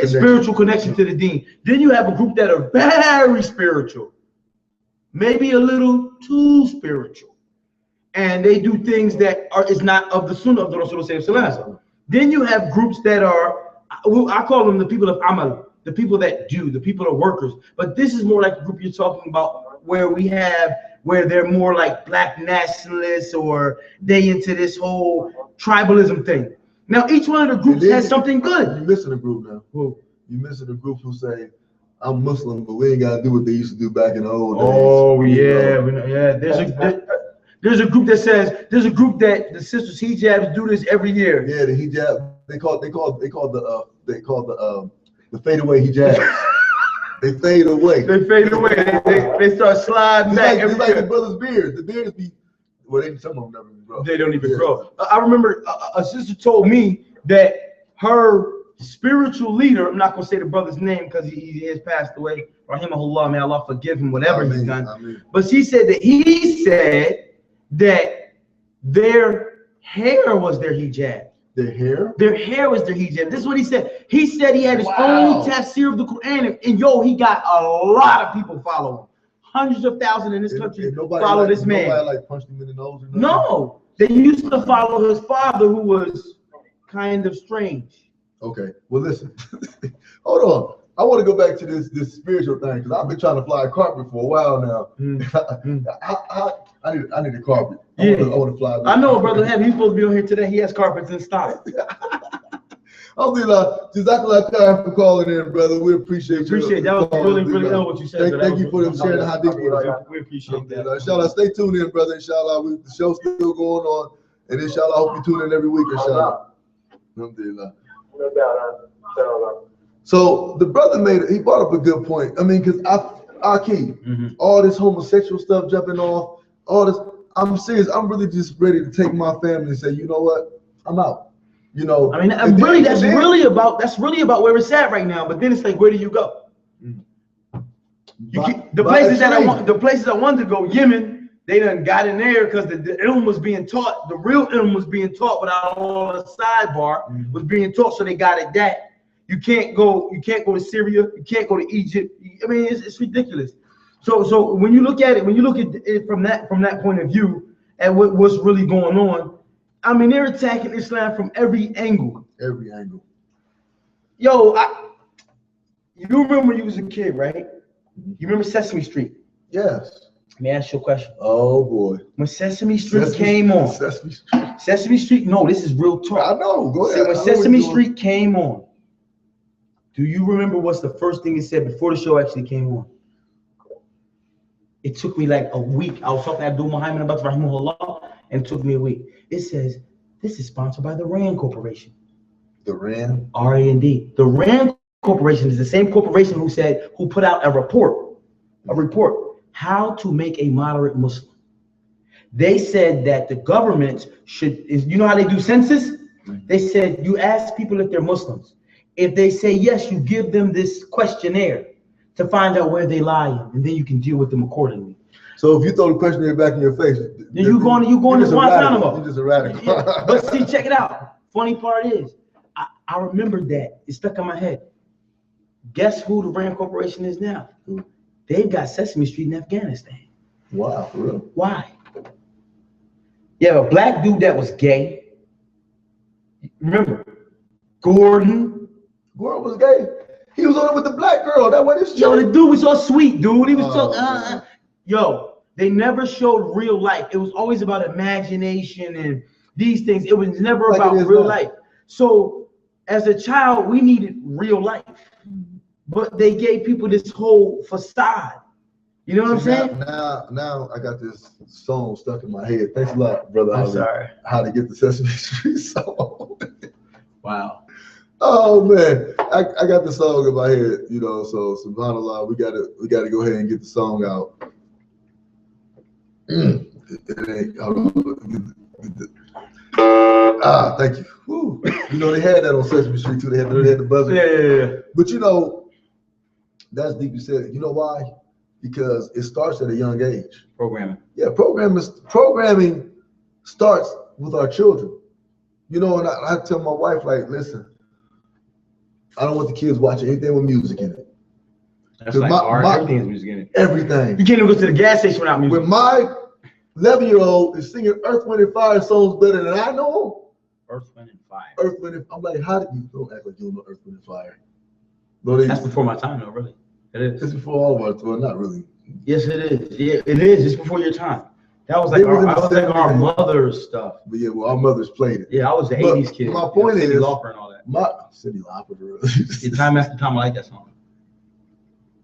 spiritual connection to the deen. Then you have a group that are very spiritual, maybe a little too spiritual, and they do things that is not of the sunnah of the Rasulullah. Then you have groups that are, I call them the people of amal, the people that do, the people of workers. But this is more like the group you're talking about, where they're more like black nationalists, or they into this whole tribalism thing. Now each one of the groups has something good. You're missing a group now. Who? You're missing a group who say, I'm Muslim, but we ain't gotta do what they used to do back in the old days. Oh yeah. There's a group that says, there's a group that the sisters hijabs do this every year. Yeah, the hijab, they call the fadeaway hijab. They fade away. They start sliding back. It's like the brother's beard. The beards be, some of them never even grow. They don't even grow. I remember a sister told me that her spiritual leader, I'm not going to say the brother's name because he has passed away, rahimahullah, may Allah forgive him, whatever he's done. But she said that he said that their hair was their hijab. Their hair? Their hair was their hijab. This is what he said. He said he had his own tafsir of the Quran, and yo, he got a lot of people following. Hundreds of thousands in this country follow this man. Nobody like punched him in the nose or nothing? No, they used to follow his father, who was kind of strange. Okay, well listen, hold on. I want to go back to this spiritual thing because I've been trying to fly a carpet for a while now. I need a carpet. I want to fly. I know, brother. He's supposed to be on here today. He has carpets in stock. Alhamdulillah, Jazakallah khair for calling in, brother. We appreciate you. Appreciate that. Was really know what you said. Thank you for sharing the hadith with us. We appreciate that. Inshallah, stay tuned in, brother. Inshallah, the show's still going on, and inshallah, I hope you tune in every week. Inshallah. Alhamdulillah. No doubt, inshallah. So the brother he brought up a good point. I mean, because all this homosexual stuff jumping off, all this. I'm serious. I'm really just ready to take my family and say, you know what? I'm out. You know. I mean, really, that's really about where it's at right now. But then it's like, where do you go? The places I wanted to go, Yemen, they done got in there because the ilm was being taught. The real ilm was being taught without all the sidebar was being taught. So they got it that. You can't go to Syria, you can't go to Egypt. I mean, it's ridiculous. So when you look at it from that point of view, at what's really going on, I mean, they're attacking Islam from every angle. Every angle. Yo, you remember when you was a kid, right? You remember Sesame Street? Yes. Let me ask you a question. Oh boy. When Sesame Street came on. Sesame Street, no, this is real talk. I know. Go ahead. When Sesame Street came on, do you remember what's the first thing it said before the show actually came on? It took me like a week. I was talking to Abdul Muhammad about Rahimahullah, and it took me a week. It says, this is sponsored by the RAND Corporation. The RAND? R-A-N-D. The RAND Corporation is the same corporation who put out a report, how to make a moderate Muslim. They said that the government you know how they do census? They said, you ask people if they're Muslims. If they say yes, you give them this questionnaire to find out where they lie in, and then you can deal with them accordingly. So if you throw the questionnaire back in your face, then you going to Guantanamo. You're just a radical. Yeah. But see, check it out. Funny part is, I remember that. It stuck in my head. Guess who the RAND Corporation is now? They've got Sesame Street in Afghanistan. Wow, for real? Why? You have a black dude that was gay. Remember, Gordon was gay. He was on it with the black girl. That was his Yo, the dude was so sweet, dude. He was so Yo, they never showed real life. It was always about imagination and these things. It was never about real life. So as a child, we needed real life. But they gave people this whole facade. You know what I'm saying? Now I got this song stuck in my head. Thanks a lot, brother. I'm sorry. How to get the Sesame Street song. Wow. Oh man, I got the song in my head, you know. So subhanallah, we gotta go ahead and get the song out. Thank you. Woo. You know they had that on Sesame Street too. They had the buzzer. Yeah. But you know, that's deep. You said. You know why? Because it starts at a young age. Programming. Yeah, programming starts with our children. You know, and I tell my wife, like, listen, I don't want the kids watching anything with music in it. That's like everything is music in it. Everything. You can't even go to the gas station without music. When my 11-year-old is singing Earth, Wind, and Fire songs better than I know them. Earth, Wind, and Fire. Earth, Wind, and I'm like, how did you don't act like you don't know Earth, Wind, and Fire? That's before my time, though, really. It is. It's before all of our, well, not really. Yes, it is. Yeah, it is. It's before your time. That was like our mother's stuff. But yeah, well, our mothers played it. Yeah, I was the 80s kid. My point is, Cyndi Lauper and all that. Cyndi Lauper, really. Yeah, time after time, I like that song.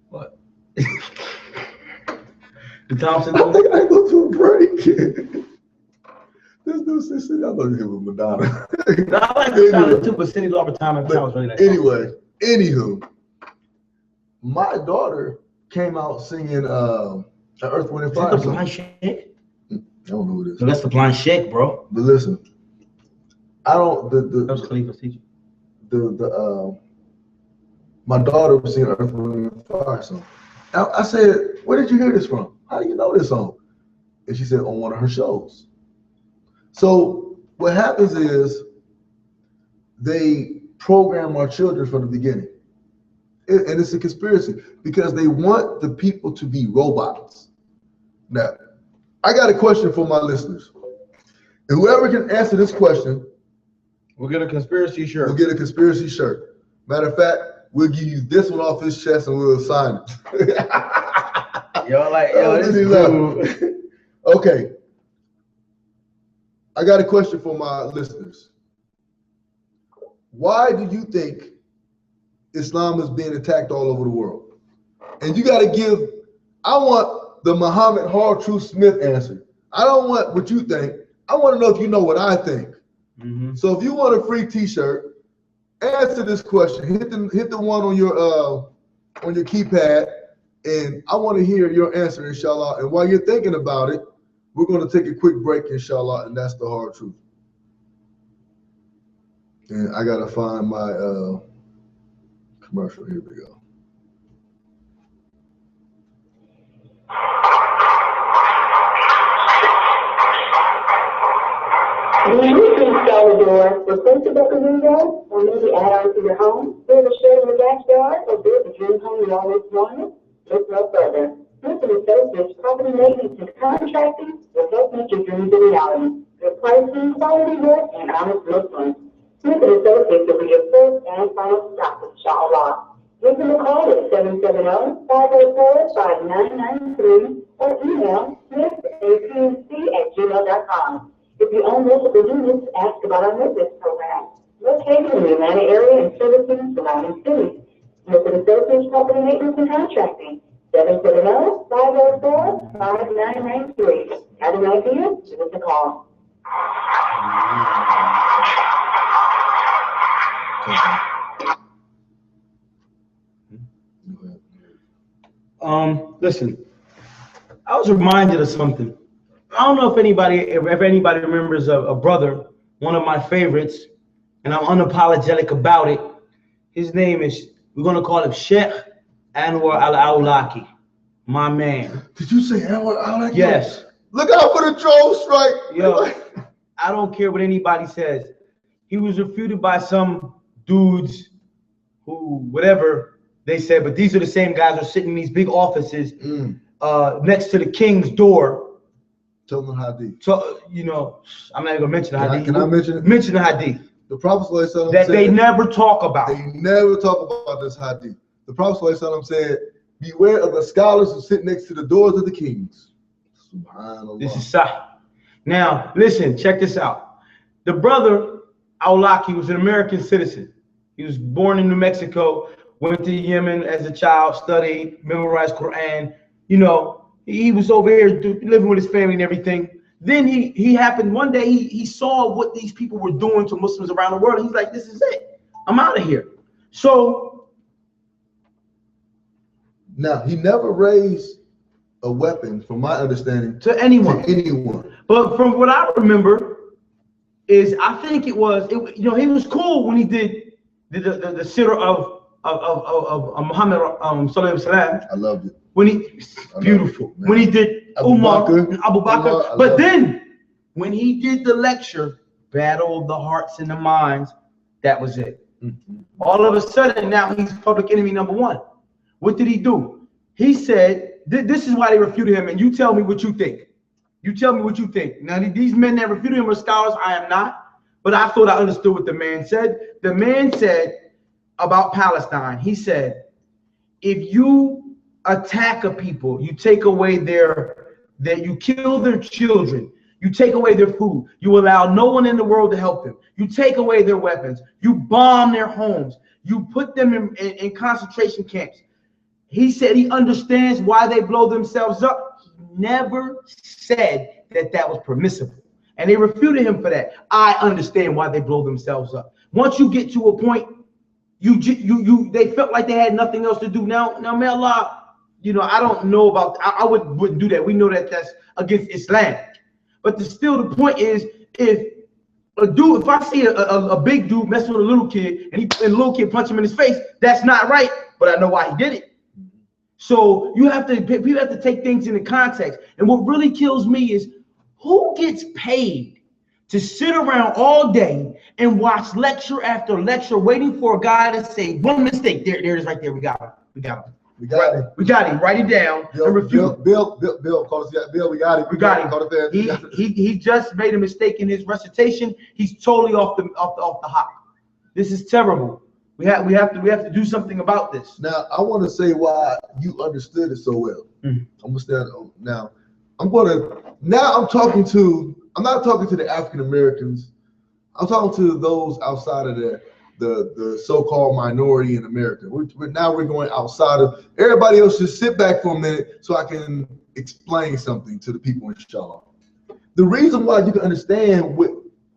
What? The Thompson. I think I go to a break. This dude said, "I'm gonna give him Madonna." No, I like the sound too, but Cyndi Lauper time after time was really nice. Anyway, anywho, my daughter came out singing Earth, Wind, and Fire. Is that the Blind Shake? I don't know who it is. No, that's the Blind Shake, bro. But listen, I don't. That was Khalifa's teacher. My daughter was singing Earth, Wind, and Fire song. I said, "Where did you hear this from? How do you know this song?" And she said, "On one of her shows." So what happens is they program our children from the beginning. And it's a conspiracy because they want the people to be robots. Now, I got a question for my listeners. And whoever can answer this question, we'll get a conspiracy shirt. We'll get a conspiracy shirt. Matter of fact, we'll give you this one off his chest and we'll sign it. This is cool. Okay. I got a question for my listeners. Why do you think Islam is being attacked all over the world? And you got to give, I want the Muhammad Hard Truth Smith answer. I don't want what you think. I want to know if you know what I think. Mm-hmm. So if you want a free t-shirt, answer this question. Hit the one on your keypad, and I want to hear your answer, inshallah. And while you're thinking about it, we're going to take a quick break, inshallah, and that's the hard truth. And I got to find my commercial. Here we go. Do you install a door replaceable for windows or maybe add on to your home? Build a shed in the backyard or build a dream home you always wanted? Look no further. Smith & Associates Property Maintenance and Contracting will help make your dreams a reality. Good pricing, quality work, and honest Muslims. Smith & Associates will be your first and final stop, inshallah. Give them a call at 770-504-5993 or email smithapc@gmail.com. If you own multiple units, ask about our Memphis program. Located in the Atlanta area and servicing surrounding cities. Smith & Associates Property Maintenance and Contracting. 770-504-5993. Have an idea? Give us a call. Listen, I was reminded of something. I don't know if anybody remembers a brother, one of my favorites, and I'm unapologetic about it. His name is, we're going to call him Sheikh Anwar al-Awlaki, my man. Did you say Anwar al-Awlaki? Yes. Look out for the drone strike. Yo, I don't care what anybody says. He was refuted by some dudes who, whatever they said, but these are the same guys who are sitting in these big offices next to the king's door. Tell them the hadith. So, you know, I'm not even going to mention the hadith. Can I mention it? Mention the hadith. The Prophet that said, they never talk about. They never talk about this hadith. The Prophet said, beware of the scholars who sit next to the doors of the kings. Subhanallah. This is Sahih. Now, listen, check this out. The brother, Awlaki, was an American citizen. He was born in New Mexico, went to Yemen as a child, studied, memorized Quran. You know, he was over here living with his family and everything. Then he happened, one day he saw what these people were doing to Muslims around the world. And he's like, this is it. I'm out of here. So. Now, he never raised a weapon, from my understanding, to anyone. But from what I remember, is I think he was cool when he did the Sirah of Muhammad sallallahu alaihi wasallam. I loved it. Beautiful. When he did Umar and Abu Bakr. But then when he did the lecture, Battle of the Hearts and the Minds, that was it. Mm-hmm. All of a sudden, now he's public enemy number one. What did he do? He said, this is why they refuted him, and you tell me what you think. You tell me what you think. Now, these men that refuted him are scholars. I am not. But I thought I understood what the man said. The man said about Palestine, he said, if you attack a people, you take away you kill their children, you take away their food, you allow no one in the world to help them, you take away their weapons, you bomb their homes, you put them in concentration camps. He said he understands why they blow themselves up. He never said that was permissible. And they refuted him for that. I understand why they blow themselves up. Once you get to a point, they felt like they had nothing else to do. Now may Allah, I don't know about, I wouldn't do that. We know that that's against Islam. But still the point is, if I see a big dude messing with a little kid and the little kid punch him in his face, that's not right, but I know why he did it. So people have to take things into context. And what really kills me is who gets paid to sit around all day and watch lecture after lecture, waiting for a guy to say one mistake. There it is, right there. We got him. We got him. We got him. We got him. Write it down and refute. Bill, call us. Bill, we got him. We got him. He just made a mistake in his recitation. He's totally off the hop. This is terrible. We have to do something about this. Now, I want to say why you understood it so well. I'm gonna stand now. I'm talking to. I'm not talking to the African Americans. I'm talking to those outside of the so-called minority in America. We're going outside of everybody else. Just sit back for a minute so I can explain something to the people, inshallah. The reason why you can understand what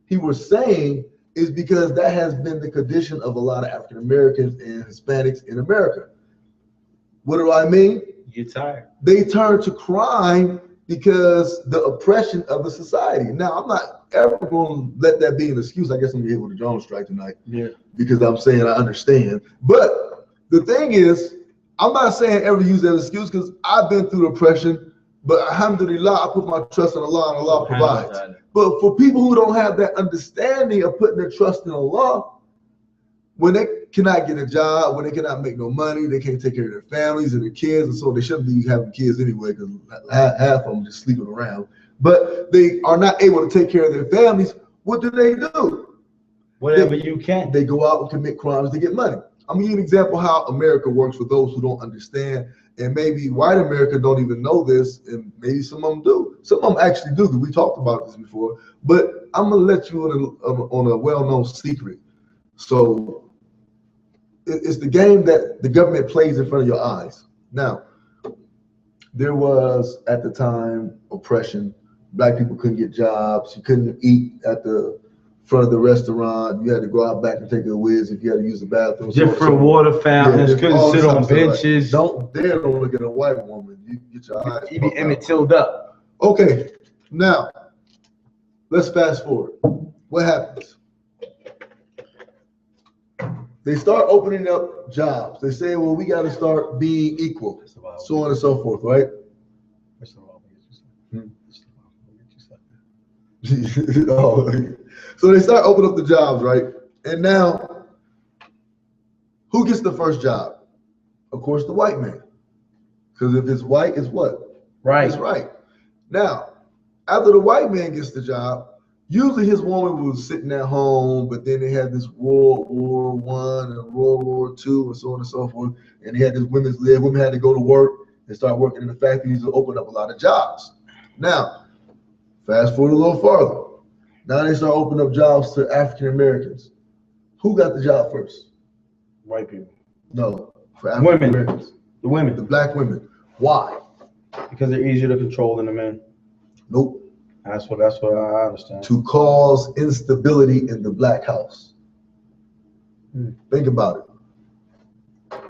he was saying is because that has been the condition of a lot of African Americans and Hispanics in America. What do I mean? You get tired. They turn to crime because the oppression of the society. Now, I'm not ever going to let that be an excuse. I guess I'm going to be hit with a drone strike tonight. Yeah. Because I'm saying I understand. But the thing is, I'm not saying ever use that excuse because I've been through oppression. But alhamdulillah, I put my trust in Allah and Allah provides. But for people who don't have that understanding of putting their trust in Allah, when they cannot get a job, when they cannot make no money, they can't take care of their families and their kids, and so they shouldn't be having kids anyway because half of them just sleeping around. But they are not able to take care of their families. What do? Whatever you can. They go out and commit crimes to get money. I'm gonna give you an example how America works for those who don't understand, and maybe white America don't even know this, and maybe some of them do. Some of them actually do, because we talked about this before. But I'm gonna let you on a well-known secret. So it's the game that the government plays in front of your eyes. Now, there was at the time oppression. Black people couldn't get jobs. You couldn't eat at the front of the restaurant. You had to go out back and take a whiz if you had to use the bathroom. Different water fountains. Couldn't sit on benches. Don't look at a white woman. You get your eyes. You be Emmett Tilled up. Okay, now let's fast forward. What happens? They start opening up jobs. They say, well, we got to start being equal, so on and so forth, right? So they start opening up the jobs, right? And now, who gets the first job? Of course, the white man. Because if it's white, it's what? Right. It's right. Now, after the white man gets the job, usually his woman was sitting at home, but then they had this World War I and World War II and so on and so forth. And they had this women's lib. Women had to go to work and start working in the factories to open up a lot of jobs. Now, fast forward a little farther. Now they start opening up jobs to African Americans. Who got the job first? White people. No, for African Americans. The women. The black women. Why? Because they're easier to control than the men. Nope. That's what I understand. To cause instability in the black house. Think about it.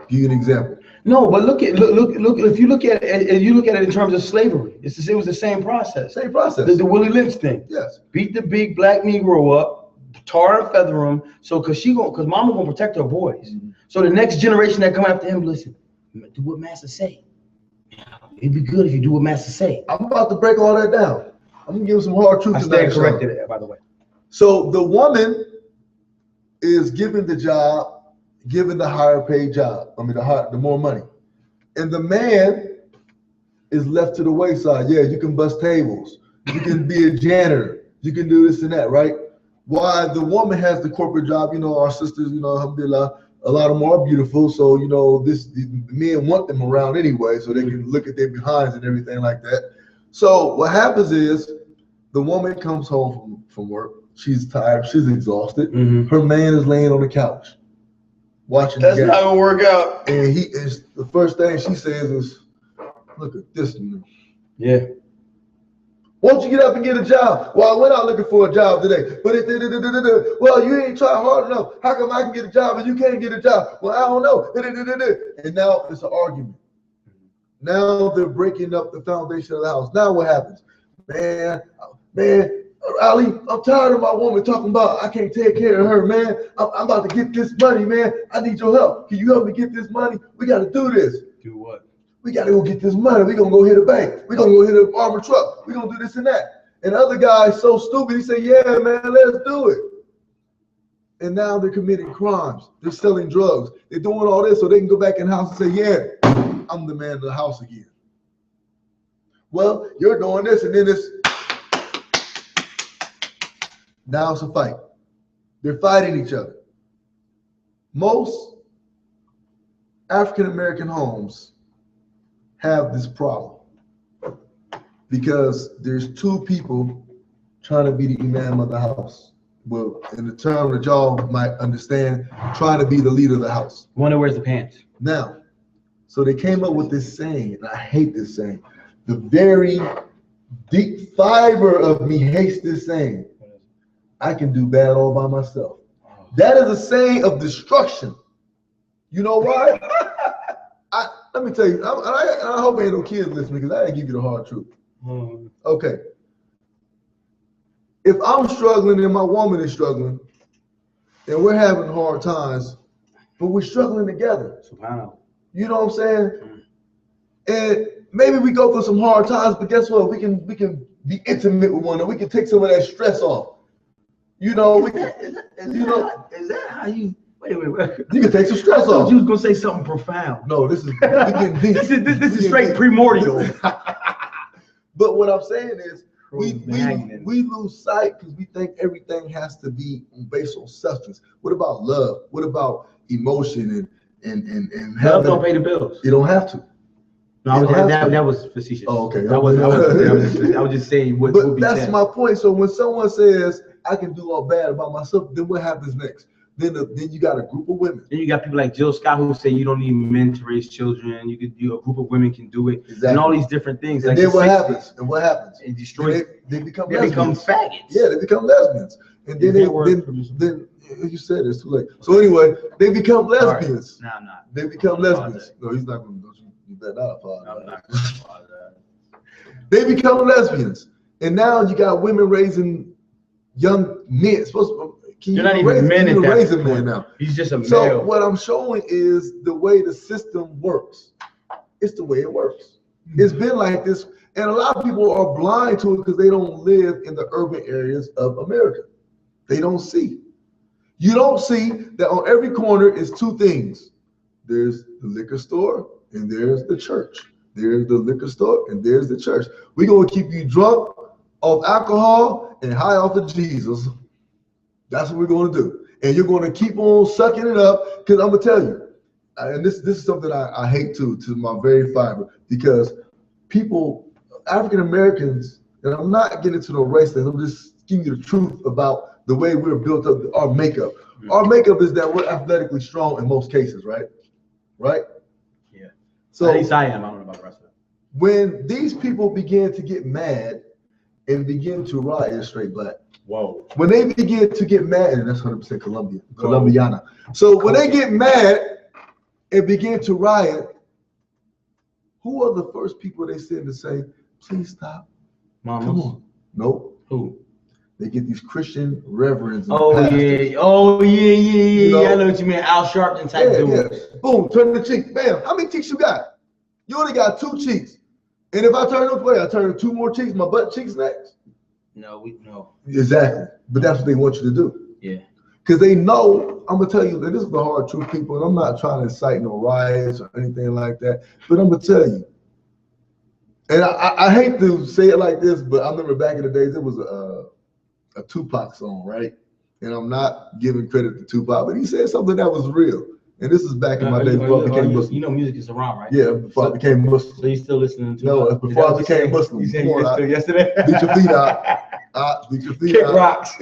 Give you an example. No, but look. If you look at it in terms of slavery, it was the same process. Same process. The Willie Lynch thing. Yes. Beat the big black Negro up, tar and feather him. So because mama gonna protect her boys. So the next generation that come after him, listen, do what master say. It'd be good if you do what master say. I'm about to break all that down. I'm gonna give you some hard truth. I stand corrected, by the way. So the woman is given the job, given the higher paid job. I mean, the more money, and the man is left to the wayside. Yeah, you can bust tables, you can be a janitor, you can do this and that, right? Why the woman has the corporate job? You know, our sisters, you know, alhamdulillah, a lot of them are beautiful. So you know, the men want them around anyway, so they can look at their behinds and everything like that. So what happens is the woman comes home from work. She's tired. She's exhausted. Her man is laying on the couch watching. That's not gonna work out. And he is the first thing she says is, "Look at this man." Yeah. Won't you get up and get a job? Well, I went out looking for a job today, but well, you ain't trying hard enough. How come I can get a job and you can't get a job? Well, I don't know. And now it's an argument. Now they're breaking up the foundation of the house. Now what happens? Man, Ali, I'm tired of my woman talking about I can't take care of her, man. I'm about to get this money, man. I need your help. Can you help me get this money? We got to do this. Do what? We got to go get this money. We're going to go hit a bank. We're going to go hit an armored truck. We're going to do this and that. And the other guy's so stupid, he said, yeah, man, let's do it. And now they're committing crimes. They're selling drugs. They're doing all this so they can go back in the house and say, yeah, I'm the man of the house again. Well, you're doing this, and then it's, now it's a fight. They're fighting each other. Most African-American homes have this problem because there's two people trying to be the imam of the house. Well, in the term that y'all might understand, trying to be the leader of the house. One that wears the pants. Now, so they came up with this saying, and I hate this saying. The very deep fiber of me hates this saying. I can do bad all by myself. That is a saying of destruction. You know why? Let me tell you, I hope ain't no kids listening because I didn't give you the hard truth. Okay. If I'm struggling and my woman is struggling and we're having hard times, but we're struggling together. You know what I'm saying? And maybe we go through some hard times, but guess what? We can be intimate with one another. We can take some of that stress off. You know, we can, is that how you wait? You can take some stress off. off. You was gonna say something profound. No, this is this is straight primordial. But what I'm saying is we lose sight because we think everything has to be based on substance. What about love? What about emotion and love don't pay the bills. You don't have to. No, that was facetious. Oh, okay. I was just saying what. But that's my point. So when someone says I can do all bad about myself, then what happens next? Then you got a group of women. Then you got people like Jill Scott who say you don't need men to raise children. A group of women can do it, exactly. And all these different things. And like then what happens? And what happens? It destroys. They become faggots. Yeah, they become lesbians. And then then you said it's too late. So anyway, they become lesbians. No, I'm not. They become lesbians. No, he's not going to. You better not apologize. I'm not going to apologize. They become lesbians, and now you got women raising young men. You're not even men at that raising men now. He's just a male. So what I'm showing is the way the system works. It's the way it works. It's been like this, and a lot of people are blind to it because they don't live in the urban areas of America. They don't see. You don't see that on every corner is two things. There's the liquor store and there's the church. There's the liquor store and there's the church. We're going to keep you drunk off alcohol and high off of Jesus. That's what we're going to do. And you're going to keep on sucking it up because I'm going to tell you, and this is something I hate to my very fiber, because people, African Americans, and I'm not getting into no race things, I'm just giving you the truth about the way we're built up, our makeup. Our makeup is that we're athletically strong in most cases, right? Right? Yeah. So at least I am. I don't know about the rest of it. When these people begin to get mad and begin to riot, straight black. Whoa. When they begin to get mad, and that's 100% Colombiana. So when they get mad and begin to riot, who are the first people they send to say, please stop? Mamas. Come on. Nope. Who? They get these Christian reverends. And yeah. You know? I know what you mean. Al Sharpton type dude. Yeah. Boom, turn the cheek. Bam. How many cheeks you got? You only got 2 cheeks. And if I turn this way, I turn 2 more cheeks, my butt cheeks next. No. Exactly. But that's what they want you to do. Yeah. Because they know, I'm going to tell you, and this is the hard truth, people, and I'm not trying to incite no riots or anything like that, but I'm going to tell you. And I hate to say it like this, but I remember back in the days, it was a Tupac song, right? And I'm not giving credit to Tupac, but he said something that was real. And this is back in my days before I became Muslim. You know music is haram, right? Yeah, before I became Muslim. So you still listening to No, before I became Muslim. You said you listened to yesterday? Beat your feet out. Beat your feet Kick out. rocks.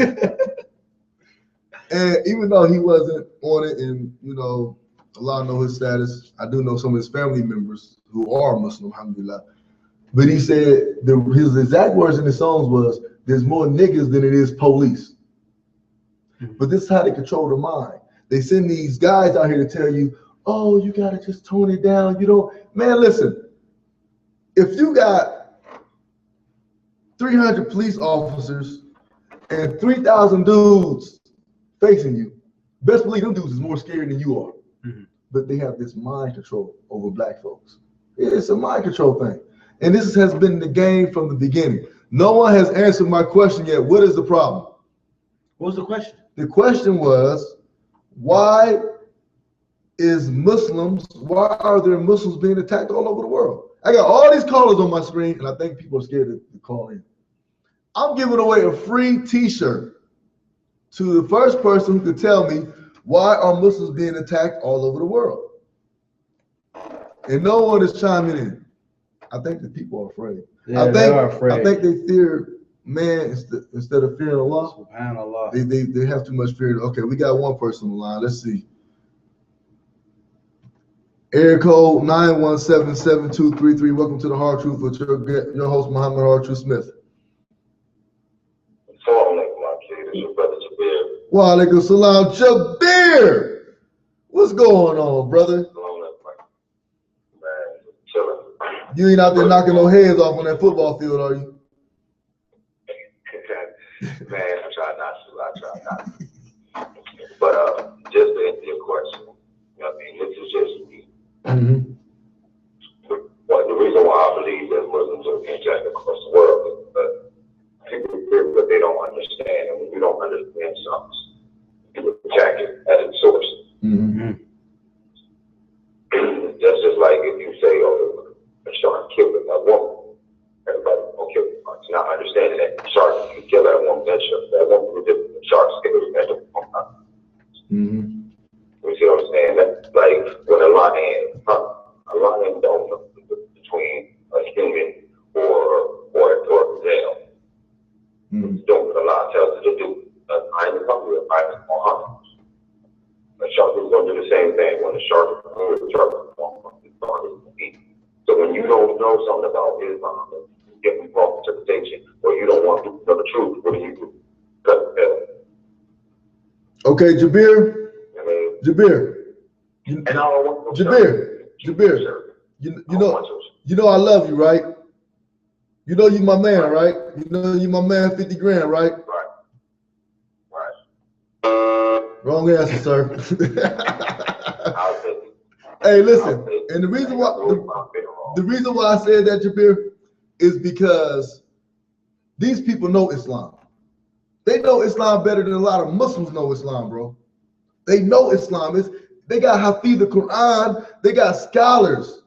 And even though he wasn't on it, and Allah know his status, I do know some of his family members who are Muslim, alhamdulillah. But he said his exact words in the songs was, "There's more niggas than it is police." But this is how they control the mind. They send these guys out here to tell you, "Oh, you gotta just tone it down. You don't." Man, listen. If you got 300 police officers and 3,000 dudes facing you, best believe them dudes is more scary than you are. Mm-hmm. But they have this mind control over black folks. It's a mind control thing. And this has been the game from the beginning. No one has answered my question yet. What is the problem? What was the question? The question was, why are there Muslims being attacked all over the world? I got all these callers on my screen, and I think people are scared to call in. I'm giving away a free t-shirt to the first person who could tell me why are Muslims being attacked all over the world. And no one is chiming in. I think the people are afraid. Yeah, they are afraid. I think they fear man instead of fearing Allah. SubhanAllah. They have too much fear. Okay, we got one person on the line. Let's see. Area code 917-7233. Welcome to the Hard Truth with your host, Muhammad Hard Truth Smith. Wa alaikum salam. Jabir! What's going on, brother? You ain't out there knocking no heads off on that football field, are you? Man, I try not to. But just to answer your question, I mean, this is just me. Mm-hmm. Well, the reason why I believe that Muslims are being attacked across the world is that people fear what they don't understand, and when you don't understand something, you attack it at its source. Mm-hmm. That's just like if you say, "Oh, a shark killed that woman," everybody will kill the shark. Not understanding that shark can kill that woman, that woman will different than sharks kill that woman. Mm-hmm. You see what I'm saying? That's like when a lion don't know the difference between a human or a gazelle. Mm-hmm. Don't what a lion tells it to do. A lion is hungry, a lion is more hungry. A shark is going to do the same thing. When a shark is hungry, the shark is going to eat. So when you don't know something about Islam, you get wrong interpretation, or you don't want to know the truth, what do? Cut the bell. Okay, Jabir. Jabir. Jabir. You know I love you, right? You know you my man, right? You know you my man, 50 grand, right? Right. Wrong answer, sir. Hey, listen, and the reason why I said that, Jabir, is because these people know Islam. They know Islam better than a lot of Muslims know Islam, bro. They know Islam. They got Hafiz the Quran. They got scholars.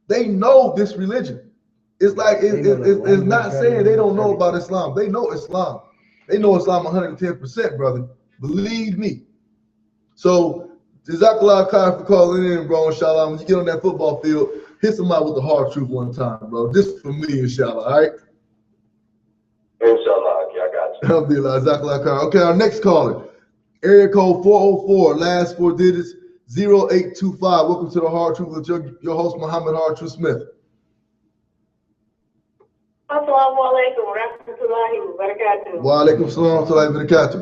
They know this religion. It's like it's not saying they don't know about Islam. They know Islam. They know Islam 110%, brother. Believe me. So, Jazakallah khair for calling in, bro. Inshallah, when you get on that football field, hit somebody with the hard truth one time, bro. Just for me, inshallah. All right. Inshallah, I got you. Alhamdulillah, Jazakallah khair. Okay, our next caller. Area code 404, last four digits, 0825. Welcome to the Hard Truth with your host, Muhammad Hard Truth Smith. Assalamu alaikum wa rahmatullahi wa barakatuh. Wa alaikum salam wa rahmatullahi wa barakatuh.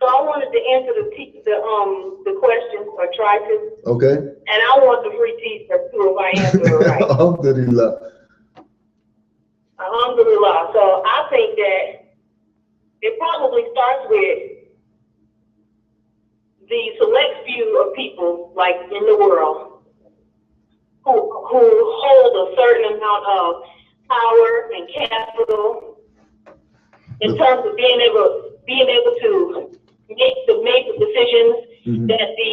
So I wanted to answer the question, or try to. Okay. And I want the free t-shirt too if I answer it right. Alhamdulillah. Alhamdulillah. So I think that it probably starts with the select few of people, like in the world, who hold a certain amount of power and capital in terms of being able to make the decisions that the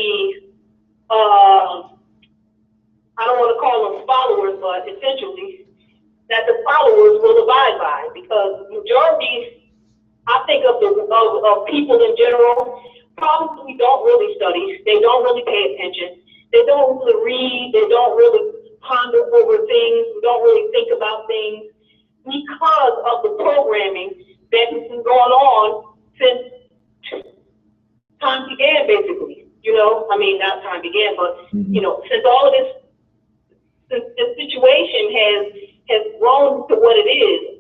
I don't want to call them followers, but essentially that the followers will abide by, because majority, I think of people in general, probably don't really study. They don't really pay attention. They don't really read. They don't really ponder over things. They don't really think about things because of the programming that has been going on since time began, basically. Not time began, but since all of this, since this situation has grown to what it is.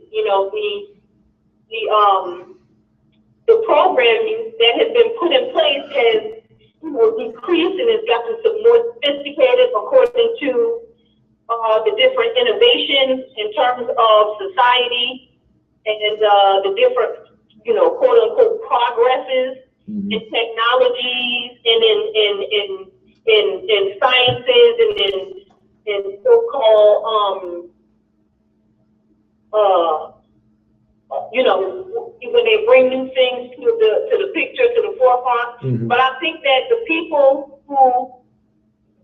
The programming that has been put in place has decreased and has gotten some more sophisticated according to the different innovations in terms of society and the different, quote unquote progresses in technologies and in sciences and in so-called forefront. But I think that the people who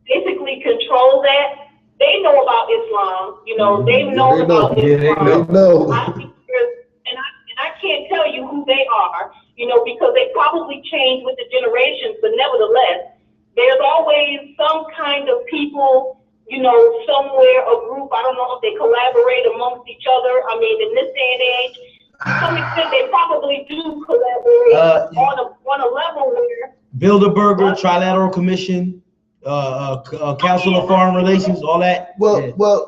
basically control that, they know about Islam. You know, they know about Islam. They know. And I can't tell you who they are, you know, because they probably change with the generations. But nevertheless, there's always some kind of people, you know, somewhere, a group. I don't know if they collaborate amongst each other. I mean, in this day and age, to some extent, they probably do collaborate on a level where Bilderberger, Trilateral Commission, Council of Foreign Relations, all that. Well,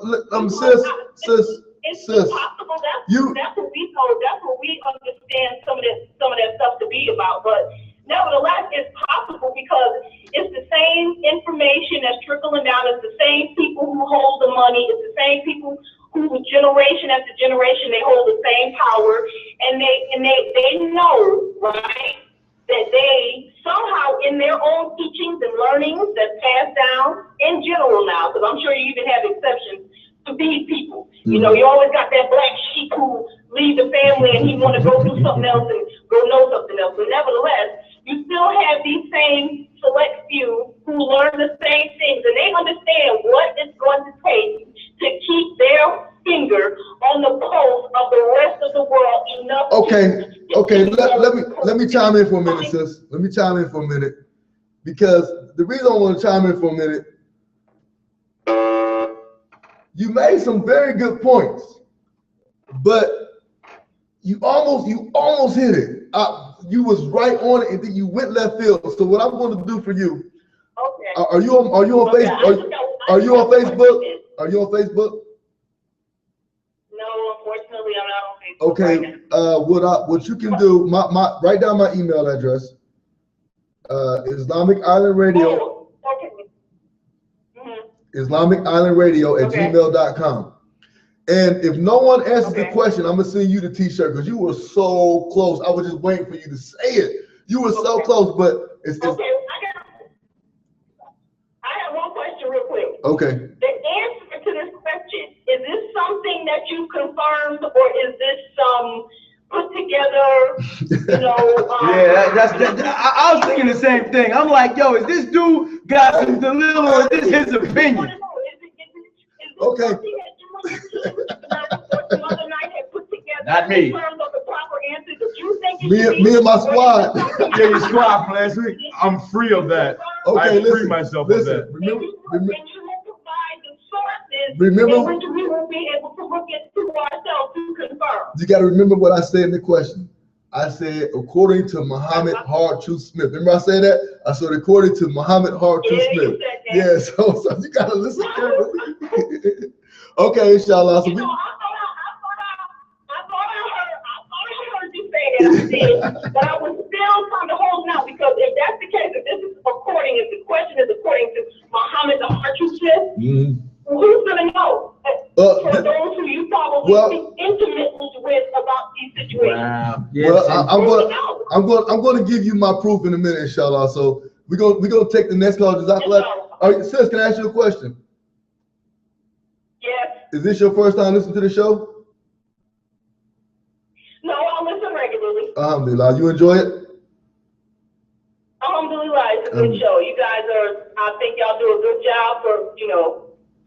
sis. It's possible. That's what we know. That's what we understand some of that stuff to be about. But nevertheless, it's possible because it's the same information that's trickling down. It's the same people who hold the money. It's the same people who, generation after generation, they hold the same power, and they know, right, that they somehow in their own teachings and learnings that's passed down in general now, because I'm sure you even have exceptions to these people. You know, you always got that black sheep who leave the family and he want to go do something else and go know something else. But nevertheless, you still have these same select few who learn the same things, and they understand what it's going to take to keep their finger on the pulse of the rest of the world enough. Okay. Let me chime in for a minute, sis. Let me chime in for a minute, because the reason I want to chime in for a minute, you made some very good points, but you almost hit it. You was right on it, and then you went left field. So what I'm going to do for you? Okay. Are you on Facebook? Are you on Facebook? Are you on Facebook? No, unfortunately, I'm not on Facebook. Okay. Right now. What you can do? Write down my email address. Islamic Island Radio. Oh, okay. Islamic Island Radio at gmail.com. And if no one answers the question, I'm gonna send you the t-shirt, because you were so close. I was just waiting for you to say it. You were so close, but it's okay. I have one question real quick. Okay. The answer to this question, is this something that you confirmed, or is this some put together, you know? I was thinking the same thing. I'm like, yo, is this dude got some delivery, or is this his opinion? Okay. Not me. Me and my squad. Yeah, your squad from last week. I'm free of that. Okay, I free myself of that. Remember, we will be able to look into ourselves to confirm. You got to remember what I said in the question. I said, according to Muhammad Hard Truth Smith. Remember I said that? I said, according to Muhammad Hard Truth Smith. Yeah, so you got to listen carefully. Okay, inshallah. So I thought I heard you say that. I did, but I was still kind of holding out, because if that's the case, if the question is according to Muhammad the Hard Truth Smith, who's gonna know? For those who you probably speak intimately with about these situations. Wow. Yes, well, I'm going to give you my proof in a minute, inshallah. So we're gonna take the next call. Sis, can I ask you a question? Yes. Is this your first time listening to the show? No, I listen regularly. Alhamdulillah. You enjoy it? Alhamdulillah, it's a good show. You guys I think y'all do a good job for,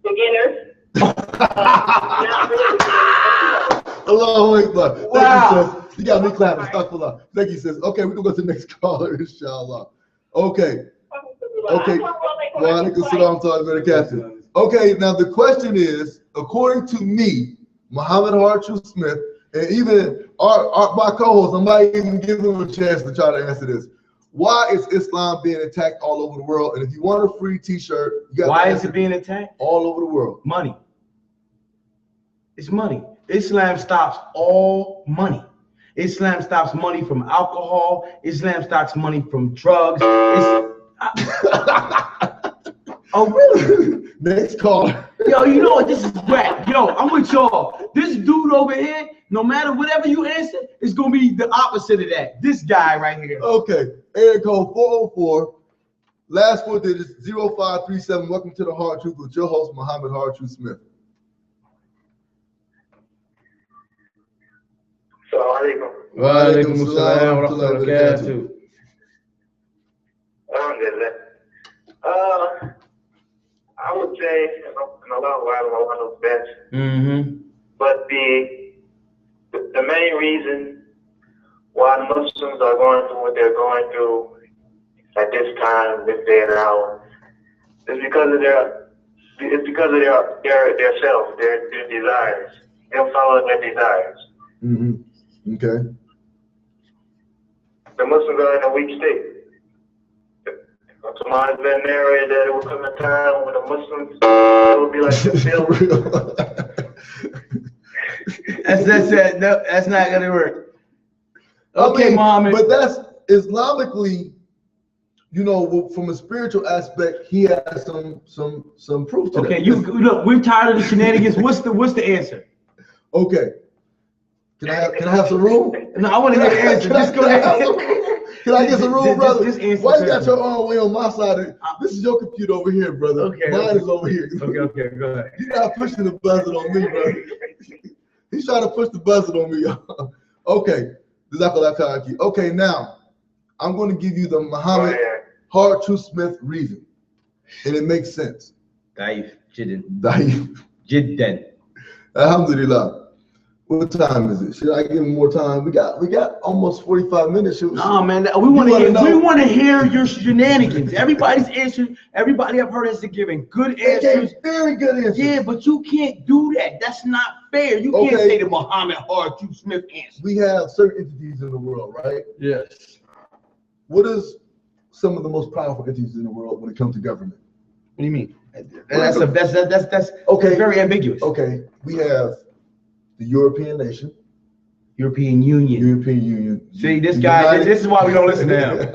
beginners. Not really beginners. Allahu Akbar. Wow. Thank you, sis. You got me clapping. Astaghfirullah. Thank you, sis. Okay, we're going to go to the next caller, inshallah. Okay. Wa alaikum assalam wa barakatuh. Okay, now the question is, according to me, Muhammad Hard Truth Smith, and even my co-host, I might even give him a chance to try to answer this. Why is Islam being attacked all over the world? And if you want a free t-shirt, you got why is it being attacked? All over the world. Money. It's money. Islam stops all money. Islam stops money from alcohol. Islam stops money from drugs. Oh, really? Next call. Yo, you know what? This is whack. Yo, I'm with y'all. This dude over here, no matter whatever you answer, it's going to be the opposite of that. This guy right here. Okay. Area code 404. Last four digits, 0537. Welcome to the Hard Truth with your host, Muhammad Hard Truth Smith. Assalamu alaikum. Wa alaikum assalam wa rahmatullahi wa barakatuh. I would say in a long while I want to best. Mm-hmm. But the main reason why Muslims are going through what they're going through at this time, this day and hour, is because of their self, their desires. They're following their desires. Mm-hmm. Okay. The Muslims are in a weak state. Tomorrow's been narrated that it will come a time when the Muslims will be like the field. No, that's not gonna work. Okay, Muhammad. But that's Islamically, you know, from a spiritual aspect, he has some proof to that. Okay, look, we're tired of the shenanigans. What's the answer? Okay. Can I have some room? No, I want to hear the answer. Just go ahead. Can I get some room, brother? Just Why you got your own way on my side? This is your computer over here, brother. Okay. Mine is over here. Okay, go ahead. You're not pushing the buzzer on me, brother. He's trying to push the buzzer on me. Okay. Okay, now I'm going to give you the Muhammad Hard Truth Smith reason, and it makes sense. Daif Jiddan. Daif Jiddan. Alhamdulillah. What time is it? Should I give him more time? We got almost 45 minutes. No, man, we want to hear your shenanigans. Everybody's answering. Everybody I've heard has given good answers. Very good answers. Yeah, but you can't do that. That's not fair. You can't say the Muhammad Hard Truth Smith answer. We have certain entities in the world, right? Yes. What is some of the most powerful entities in the world when it comes to government? What do you mean? That's okay. Very ambiguous. Okay, we have the European nation. European Union. See, this guy, this is why we don't listen to him.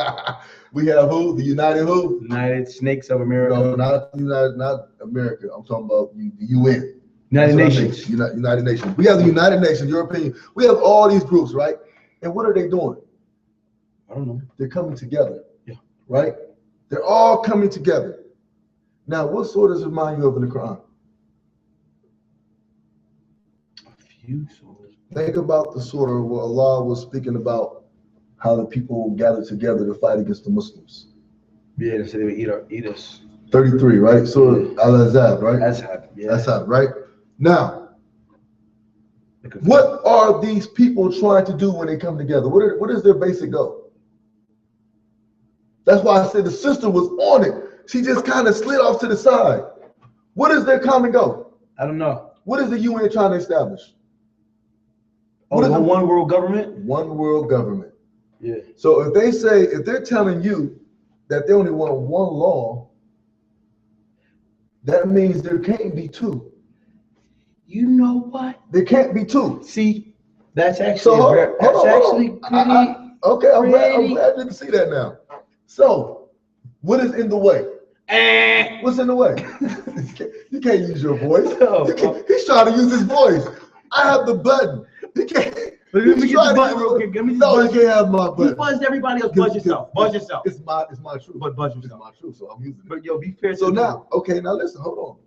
We have who? The United who? United Snakes of America. No, not America. I'm talking about the UN. United Nations. United Nations. We have the United Nations, European. We have all these groups, right? And what are they doing? I don't know. They're coming together. Yeah. Right? They're all coming together. Now, what surah does it remind you of in the Quran? Think about the surah where Allah was speaking about how the people gathered together to fight against the Muslims. Yeah, they said they would eat us. 33, right? So Al-Azab, right? Azab, yeah. Azab, right? Now, what are these people trying to do when they come together? What is their basic goal? That's why I said the sister was on it. She just kind of slid off to the side. What is their common goal? I don't know. What is the UN trying to establish? One world government? One world government. Yeah. So if they're telling you that they only want one law, that means there can't be two. You know what? There can't be two. See, that's actually I'm glad you can see that now. So, what is in the way? What's in the way? You can't use your voice. He's trying to use his voice. I have the button. You can't. Let me get the button real quick. No, you can't have my button. You buzzed everybody else. Buzz yourself. Buzz yourself. It's my truth. But buzz yourself. It's my truth, so I'm using it. But yo, be fair. So now, now listen, hold on.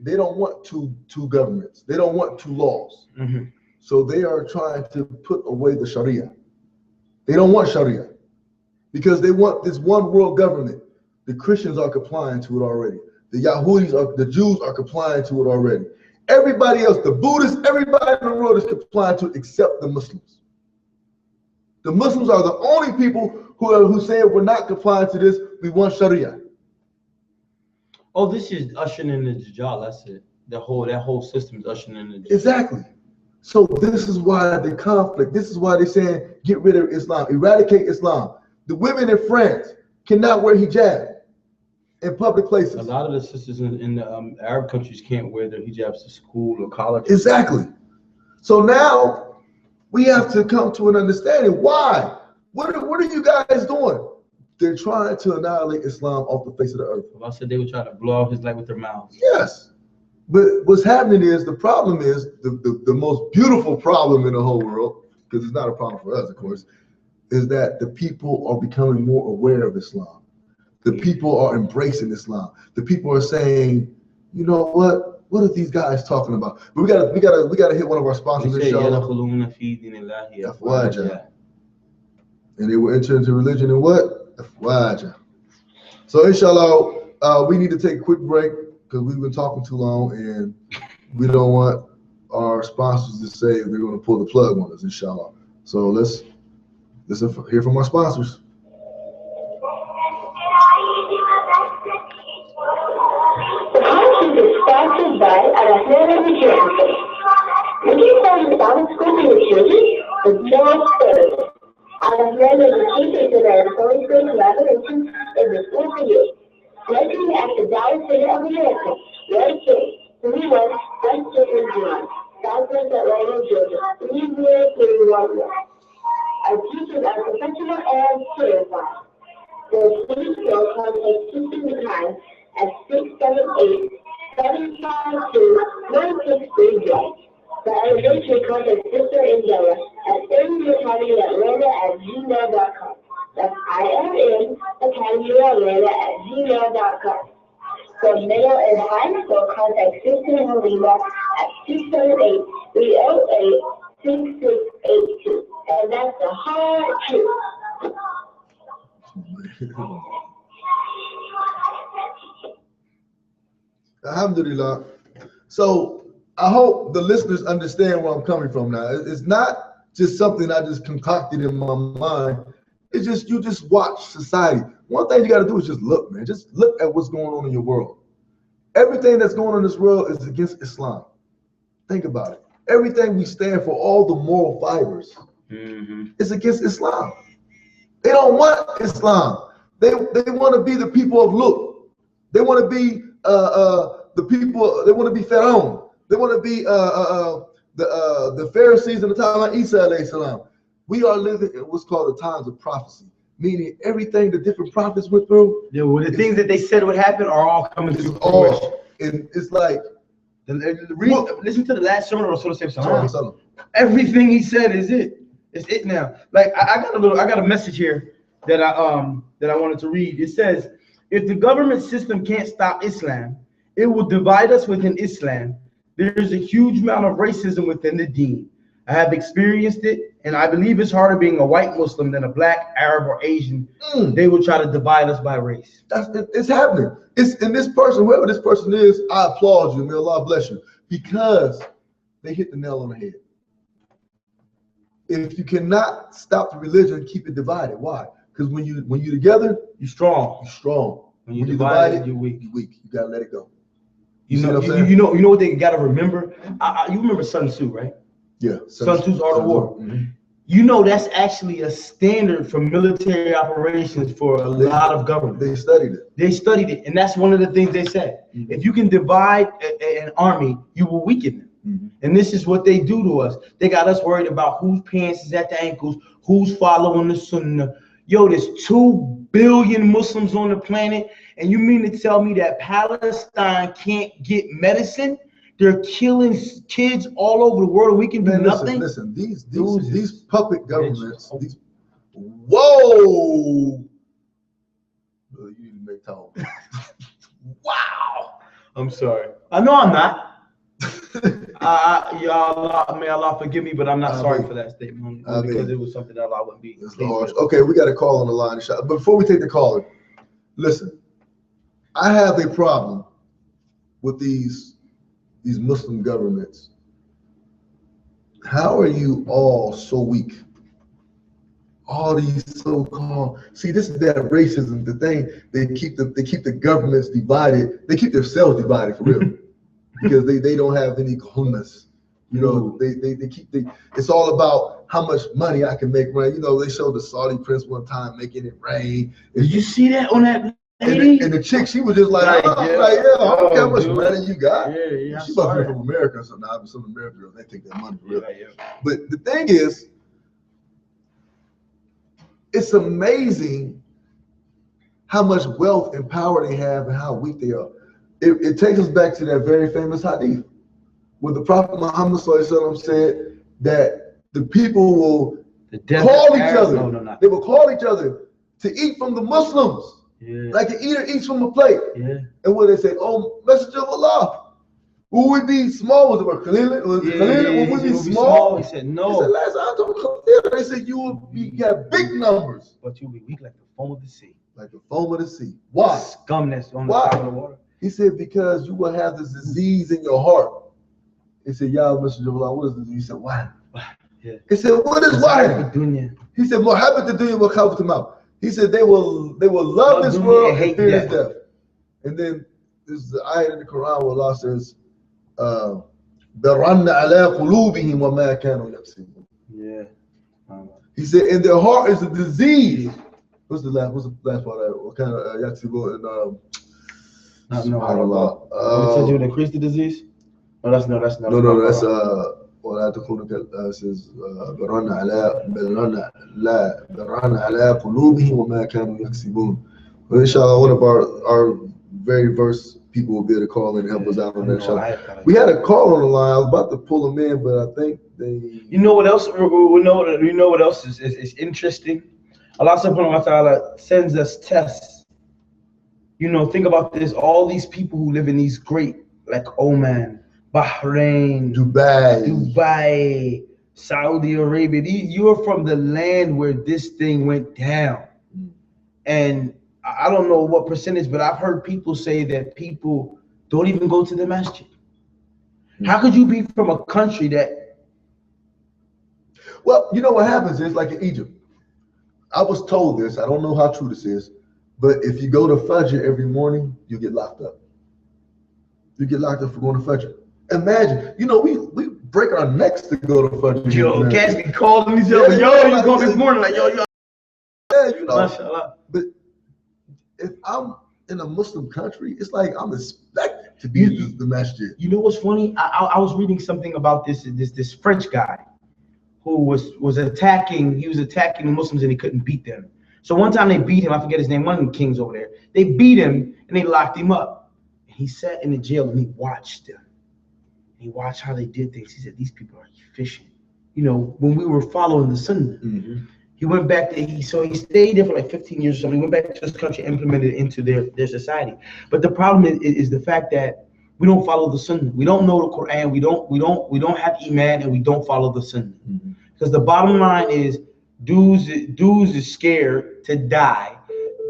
They don't want two governments. They don't want two laws. Mm-hmm. So they are trying to put away the Sharia. They don't want Sharia because they want this one world government. The Christians are complying to it already. The Jews are complying to it already. Everybody else, the Buddhists, everybody in the world is complying to it except the Muslims. The Muslims are the only people who say we're not complying to this. We want Sharia. Oh, this is ushering in the Dajjal. That's it. That whole system is ushering in the Dajjal. Exactly. So this is why the conflict. This is why they're saying get rid of Islam, eradicate Islam. The women in France cannot wear hijab in public places. A lot of the sisters in the Arab countries can't wear their hijabs to school or college. Exactly. So now we have to come to an understanding. Why? What are you guys doing? They're trying to annihilate Islam off the face of the earth. I said they were trying to blow off his light with their mouths. Yes. But what's happening is the problem is the most beautiful problem in the whole world, because it's not a problem for us, of course, is that the people are becoming more aware of Islam. The people are embracing Islam. The people are saying, you know what? What are these guys talking about? But we gotta hit one of our sponsors. And they will enter into religion in what? Afwaja. So inshallah, we need to take a quick break because we've been talking too long, and we don't want our sponsors to say they're going to pull the plug on us, inshallah. So let's hear from our sponsors. Sponsored by Al-Ahmad Al-Jannah. Looking for an Islamic school for your children? With no service. Al-Ahmad Al-Jannah is an Holy Spirit collaboration in the school for you. Located at the Dallas Center of America, Red King, 31 West Children's Drive, Southwest Atlanta, Georgia, 30311. Our teachers are professional and certified. For please call contact Teaching the Time at 678-752-1630. For elevation, contact Sister Angela at InAcademyAtlanta@gmail.com. That's INAcademyAtlanta@gmail.com. For middle and high school, contact Sister Halima at 678-308-6682. And that's the hard truth. Alhamdulillah. So I hope the listeners understand where I'm coming from now. It's not just something I just concocted in my mind. It's just, you just watch society. One thing you got to do is just look, man. Just look at what's going on in your world. Everything that's going on in this world is against Islam. Think about it. Everything we stand for, all the moral fibers, is against Islam. They don't want Islam. They want to be the people of Lut. They want to be the people. They want to be Pharaoh. They want to be the Pharisees in the time of Isa alayhi salam. We are living in what's called the times of prophecy, meaning everything the different prophets went through. Yeah, well, the things that they said would happen are all coming to fruition. And it's like, listen to the last sermon of Rasulullah. Everything he said is it. It's it now. Like I got a message here that I wanted to read. It says, if the government system can't stop Islam, it will divide us within Islam. There's a huge amount of racism within the deen. I have experienced it, and I believe it's harder being a white Muslim than a black, Arab, or Asian. They will try to divide us by race. It's happening. And this person, whoever this person is, I applaud you. May Allah bless you, because they hit the nail on the head. If you cannot stop the religion, keep it divided. Why? Because when you're together, you're strong. You're strong. When you divide it, you're weak. You're weak. You gotta let it go. You know what they gotta remember. You remember Sun Tzu, right? Yeah. Sun Tzu's Art of War. You know that's actually a standard for military operations for a lot of government. They studied it. They studied it, and that's one of the things they said. If you can divide an army, you will weaken them. And this is what they do to us. They got us worried about whose pants is at the ankles, who's following the Sunnah. Yo, there's 2 billion Muslims on the planet, and you mean to tell me that Palestine can't get medicine? They're killing kids all over the world, and we can do nothing. Listen, these puppet governments. Whoa! You need to make time. Wow! I'm sorry. I know I'm not. Y'all, may Allah forgive me, but I'm not sorry for that statement because it was something that Allah wouldn't be. Okay, we got a call on the line. But before we take the caller, listen, I have a problem with these Muslim governments. How are you all so weak? All these so-called, see, this is that racism. The thing they keep the governments divided. They keep themselves divided for real. Because they don't have any cojones, you know. It's all about how much money I can make. Right? You know, they showed the Saudi prince one time making it rain. Did you see that on that lady? And the chick, she was just like, I don't care how much money you got. Yeah, she must be from America or something. Obviously, some American girls, they take that money for real. But the thing is, it's amazing how much wealth and power they have and how weak they are. It takes us back to that very famous hadith where the Prophet Muhammad said that the people will call each other. They will call each other to eat from the Muslims, like an eater eats from a plate. And when they say, "Oh, Messenger of Allah, will we be small? Was it Khalil? Will we be small?" He said, "No." He said, "Last time they said you will have big numbers, but you'll be weak like the foam of the sea." like the foam of the sea. Why? Scum that's on the Why? top of the water. He said, because you will have this disease in your heart. He said, "Ya Messenger of Allah, what is this?" He said, "Why?" Yeah. He said, "What is why?" Dunya. He said, "Muhammad the dunya wa khawf al-maut." He said, they will love this world and fear its death. And then there's the ayat in the Quran where Allah says, "Barranna ala qulubihim wa ma kanu yaksibun." Yeah. He said, in their heart is a disease. What's the last part? What kind of yaksibun and subhanallah. It says you would increase the disease? No, that's not. No, that's ولا تكونوا says بران على قلوبهم وما كانوا يكسبون. Well, inshallah, one of our very verse people will be able to call and help us out on that. Inshallah. We had a call on the line. I was about to pull them in, but I think they. You know what else? You know what else is interesting? Allah subhanahu wa ta'ala sends us tests. You know, think about this. All these people who live in these great, like Oman, Bahrain, Dubai, Saudi Arabia. You're from the land where this thing went down. And I don't know what percentage, but I've heard people say that people don't even go to the masjid. How could you be from a country that... Well, you know what happens is, like in Egypt, I was told this, I don't know how true this is, but if you go to Fajr every morning, you get locked up. You get locked up for going to Fajr. Imagine, you know, we break our necks to go to Fajr. Yo, cats get called on each other. Yo, you going this morning? Like, yo. Yeah, you know. Mashallah. But if I'm in a Muslim country, it's like I'm expected to be in the masjid. You know what's funny? I was reading something about this French guy who was attacking. He was attacking the Muslims and he couldn't beat them. So one time they beat him. I forget his name. One of the kings over there. They beat him and they locked him up. He sat in the jail and he watched them. He watched how they did things. He said, "These people are efficient." You know, when we were following the Sunnah, he went back to so he stayed there for like 15 years or something. He went back to his country, implemented it into their society. But the problem is the fact that we don't follow the Sunnah. We don't know the Quran. We don't have Iman, and we don't follow the Sunnah. Because the bottom line is, dudes is scared to die.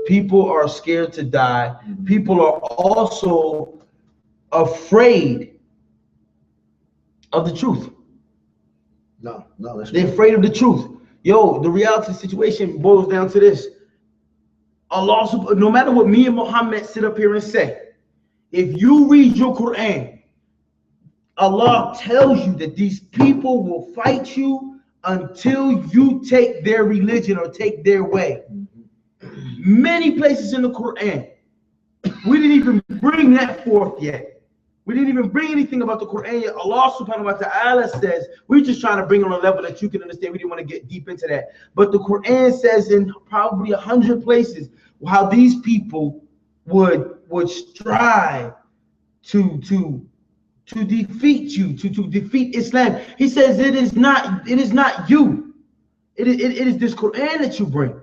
People are scared to die. People are also afraid of the truth. No, that's They're afraid of the truth. Yo, the reality situation boils down to this. Allah, no matter what me and Muhammad sit up here and say, if you read your Quran, Allah tells you that these people will fight you until you take their religion or take their way. Many places in the Quran, we didn't even bring that forth yet. We didn't even bring anything about the Quran yet. Allah subhanahu wa ta'ala says, we're just trying to bring it on a level that you can understand. We didn't want to get deep into that. But the Quran says in probably 100 places how these people would strive to defeat you, to defeat Islam. He says it is not you. It is this Quran that you bring.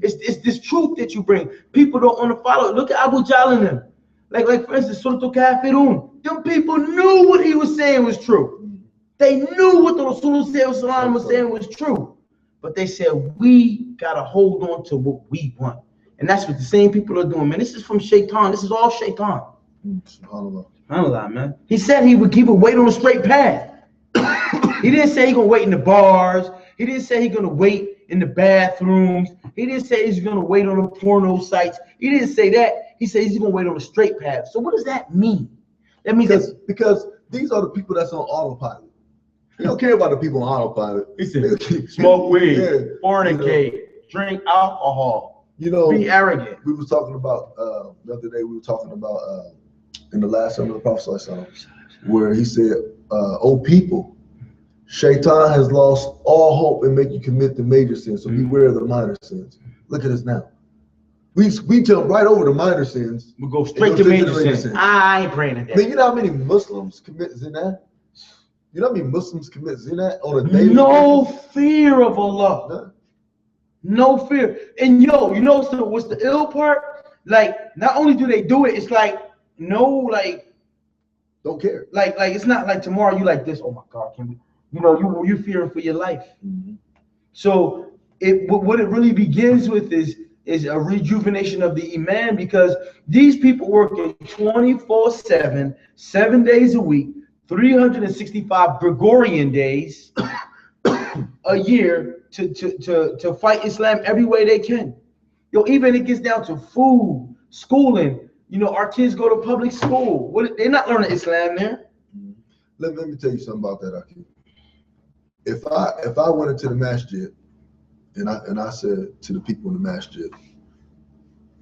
It's this truth that you bring. People don't want to follow it. Look at Abu Jahl and them. Like for instance, Surah Al-Kafirun. Them people knew what he was saying was true. They knew what the Rasulullah was saying was true. But they said, we got to hold on to what we want. And that's what the same people are doing, man. This is from Shaitan. This is all Shaitan. SubhanAllah, man. He said he would wait on a straight path. He didn't say he's going to wait in the bars. He didn't say he's going to wait in the bathrooms. He didn't say he's going to wait on the porno sites. He didn't say that. He said he's going to wait on a straight path. So what does that mean? That means because these are the people that's on autopilot. He don't care about the people on autopilot. He said, smoke weed, fornicate, drink alcohol, be arrogant. We was talking about the other day. We were talking about in the last sermon of the Prophet, where he said, "Oh people, Shaitan has lost all hope and make you commit the major sins. So beware of the minor sins." Look at us now. We jump right over the minor sins. We go straight to major sins. I ain't praying at that. Man, you know how many Muslims commit zina? You know how many Muslims commit zina on a daily No fear of Allah. No fear. And yo, you know what's the ill part? Like, not only do they do it, it's like, don't care. Like it's not like tomorrow you like this, oh my God, can we? You fearing for your life. So what it really begins with is is a rejuvenation of the iman, because these people working 24/7, 7 days a week, 365 Gregorian days a year to fight Islam every way they can. Yo, even it gets down to food, schooling. You know, our kids go to public school. They're not learning Islam there. Let me tell you something about that, Aki. If I went into the masjid and I said to the people in the masjid,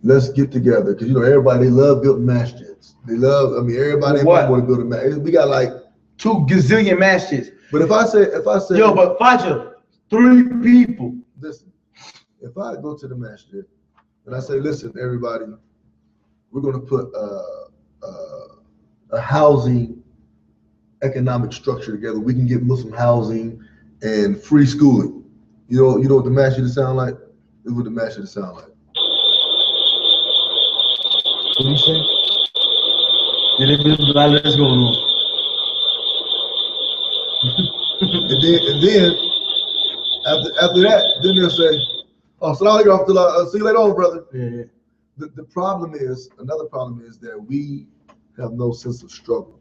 let's get together, because you know everybody love building masjids. They love, I mean, everybody want to build a masjid. We got like 2 gazillion masjids. But if I say yo, but Fajr, 3 people. Listen, if I go to the masjid and I say, listen, everybody, we're going to put a housing economic structure together. We can get Muslim housing and free schooling. You know what the masjid sound like? This is what the masjid sound like. What do you say? There's a lot of this going on. and then after that, then they'll say, "Oh, Salaam alaikum, see you later on, brother." Yeah. The problem is, another problem is that we have no sense of struggle.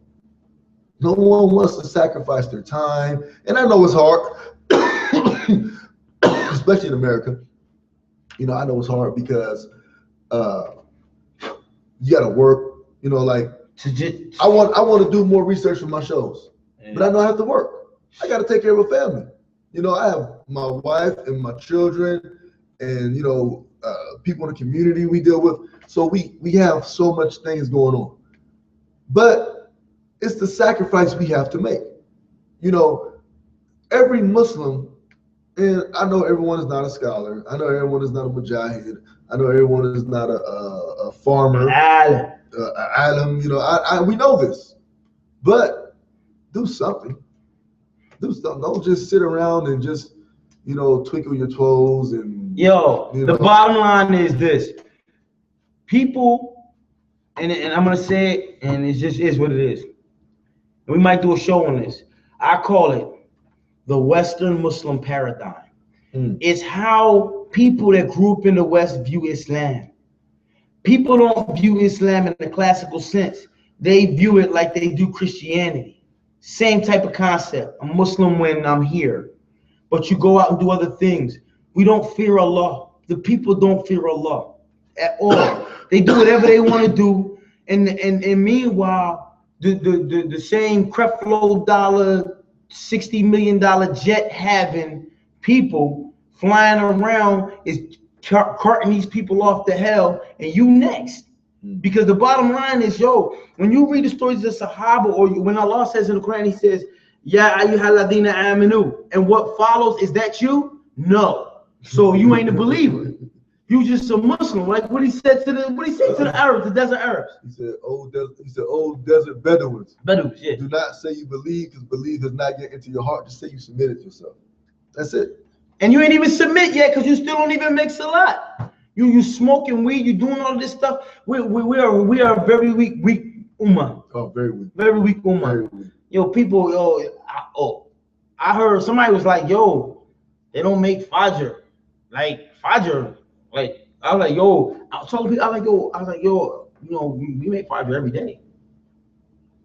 No one wants to sacrifice their time, and I know it's hard, especially in America. You know, I know it's hard because you got to work. You know, like I want to do more research for my shows, but I know I have to work. I got to take care of a family. You know, I have my wife and my children, and you know, people in the community we deal with. So we have so much things going on, but it's the sacrifice we have to make. You know, every Muslim, and I know everyone is not a scholar. I know everyone is not a mujahid. I know everyone is not a farmer, alim. You know, we know this, but do something. Do something. Don't just sit around and just, you know, twinkle your toes and. Yo, the bottom line is this: people, and I'm gonna say it, and it just is what it is. We might do a show on this. I call it the Western Muslim paradigm. It's how people that grew up in the West view Islam. People don't view Islam in the classical sense. They view it like they do Christianity. Same type of concept. I'm Muslim when I'm here, but you go out and do other things. We don't fear Allah. The people don't fear Allah at all. They do whatever they want to do, and meanwhile, the same Creflo Dollar, $60 million jet having people flying around is carting these people off to hell, and you next. Because the bottom line is, yo, when you read the stories of the Sahaba, or when Allah says in the Quran, He says, "Ya ayyuhalladhina amanu," and what follows, is that you? No. So you ain't a believer. You just a Muslim. Like what he said to the Arabs, the desert Arabs. He said, "Old desert Bedouins. Bedouins, yeah. Do not say you believe, because believe does not get into your heart. Just say you submitted yourself. That's it. And you ain't even submit yet, because you still don't even make salat. You smoking weed, you doing all this stuff. We are very weak ummah. Oh, very weak. Very weak ummah. Very weak. Yo, people, I heard somebody was like, yo, they don't make Fajr. Like Fajr. Like I was like, yo, I was talking to people, I was like, yo, you know, we make Fajr every day.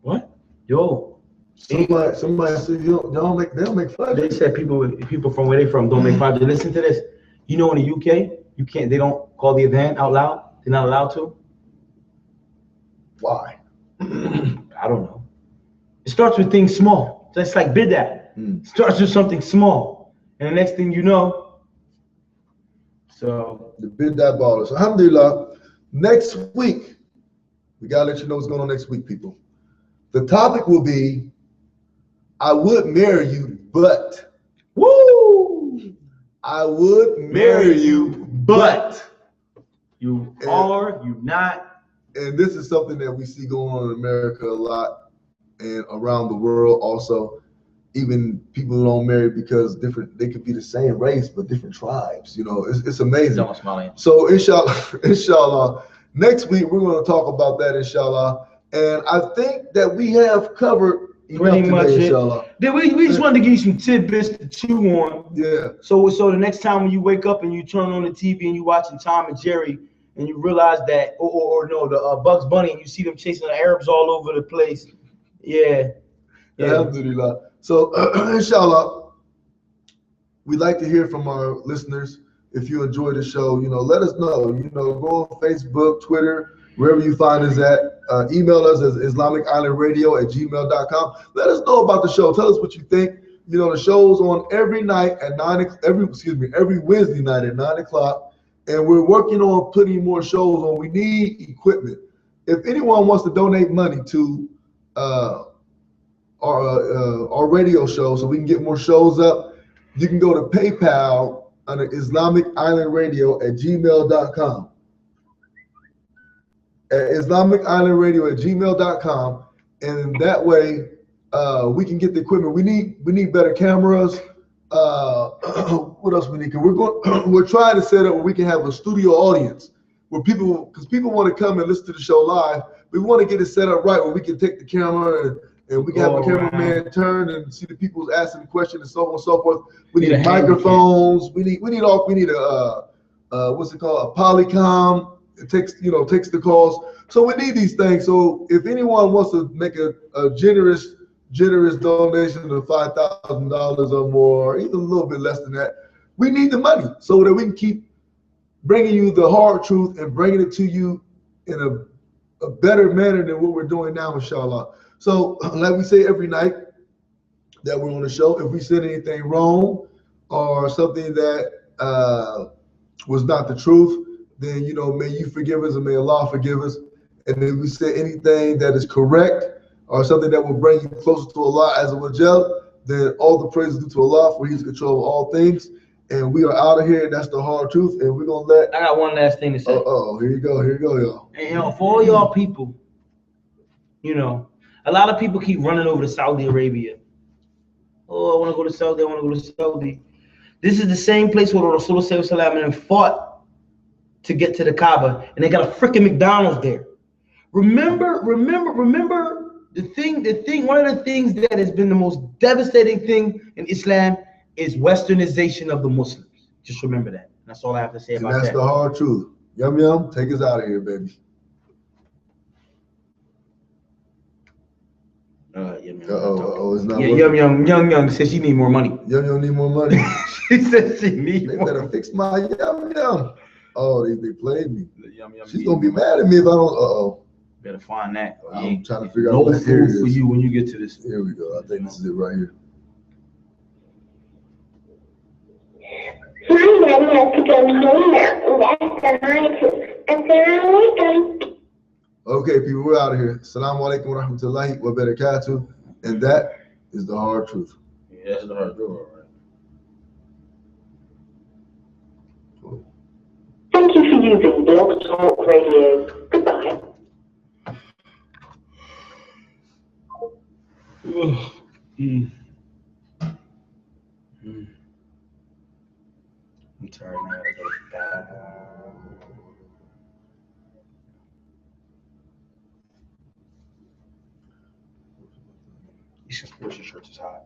What? Yo. Somebody said they don't make Fajr. They said people from where they from don't make Fajr. Listen to this. You know, in the UK, they don't call the adhan out loud. They're not allowed to. Why? I don't know. It starts with things small. That's like bid'ah. Starts with something small, and the next thing you know. So the bid'ah ballers. Alhamdulillah. Next week, we gotta let you know what's going on next week, people. The topic will be, I would marry you, but. Woo! I would marry you, but you not. And this is something that we see going on in America a lot, and around the world also. Even people who don't marry because they could be the same race but different tribes. You know, it's amazing. So inshallah, next week we're going to talk about that, inshallah. And I think that we have covered Pretty much today, it. inshallah. Then we just wanted to give you some tidbits to chew on. Yeah. So the next time when you wake up and you turn on the TV and you watching Tom and Jerry and you realize that, or no, the Bugs Bunny, and you see them chasing the Arabs all over the place. Yeah. Alhamdulillah. So inshallah, we'd like to hear from our listeners. If you enjoy the show, let us know. Go on Facebook, Twitter, wherever you find us at. Email us at IslamiCislandRadio@gmail.com. Let us know about the show. Tell us what you think. The show's on every night at every Wednesday night at 9:00, and we're working on putting more shows on. We need equipment. If anyone wants to donate money to our radio show so we can get more shows up, you can go to PayPal under IslamiCislandRadio@gmail.com. At IslamiCislandRadio@gmail.com, and that way we can get the equipment. We need better cameras. What else we need? We're trying to set up where we can have a studio audience where people want to come and listen to the show live. We want to get it set up right where we can take the camera and we can have a cameraman turn and see the people asking the question and so on and so forth. We need microphones. We need a what's it called? A Polycom. It takes the calls. So we need these things. So if anyone wants to make a generous donation of $5,000 or more, even a little bit less than that, we need the money so that we can keep bringing you the hard truth and bringing it to you in a better manner than what we're doing now, inshallah. So like we say every night that we're on the show, if we said anything wrong or something that was not the truth, then may you forgive us and may Allah forgive us. And if we say anything that is correct or something that will bring you closer to Allah Azza wa Jal, then all the praise is due to Allah, for He's in control of all things. And we are out of here. That's the hard truth. And we're gonna let. I got one last thing to say. Here you go, y'all. And for all y'all people, a lot of people keep running over to Saudi Arabia. Oh, I want to go to Saudi. I want to go to Saudi. This is the same place where Rasulullah fought to get to the Kaaba, and they got a freaking McDonald's there. Remember the thing. One of the things that has been the most devastating thing in Islam is westernization of the Muslims. Just remember that. That's all I have to say about that. That's the hard truth. Yum Yum, take us out of here, baby. Yum Yum. It's not Yum Yum says she need more money. Yum Yum need more money. She said she need They more. better fix my Yum Yum. Oh, they played me. Yum She's gonna be mad at me if I don't. Better find that. I'm trying to figure out what food for you when you get to this. Here we go. I think this is it right here. Okay, people, we're out of here. Assalamu alaikum wa rahmatullahi wa barakatuh. And that is the hard truth. Yeah, that's the hard truth, all right. Thank you for using Blog Talk Radio. Goodbye. I'm tired now. I gotta go to bed. These conspiracy shirts is hot.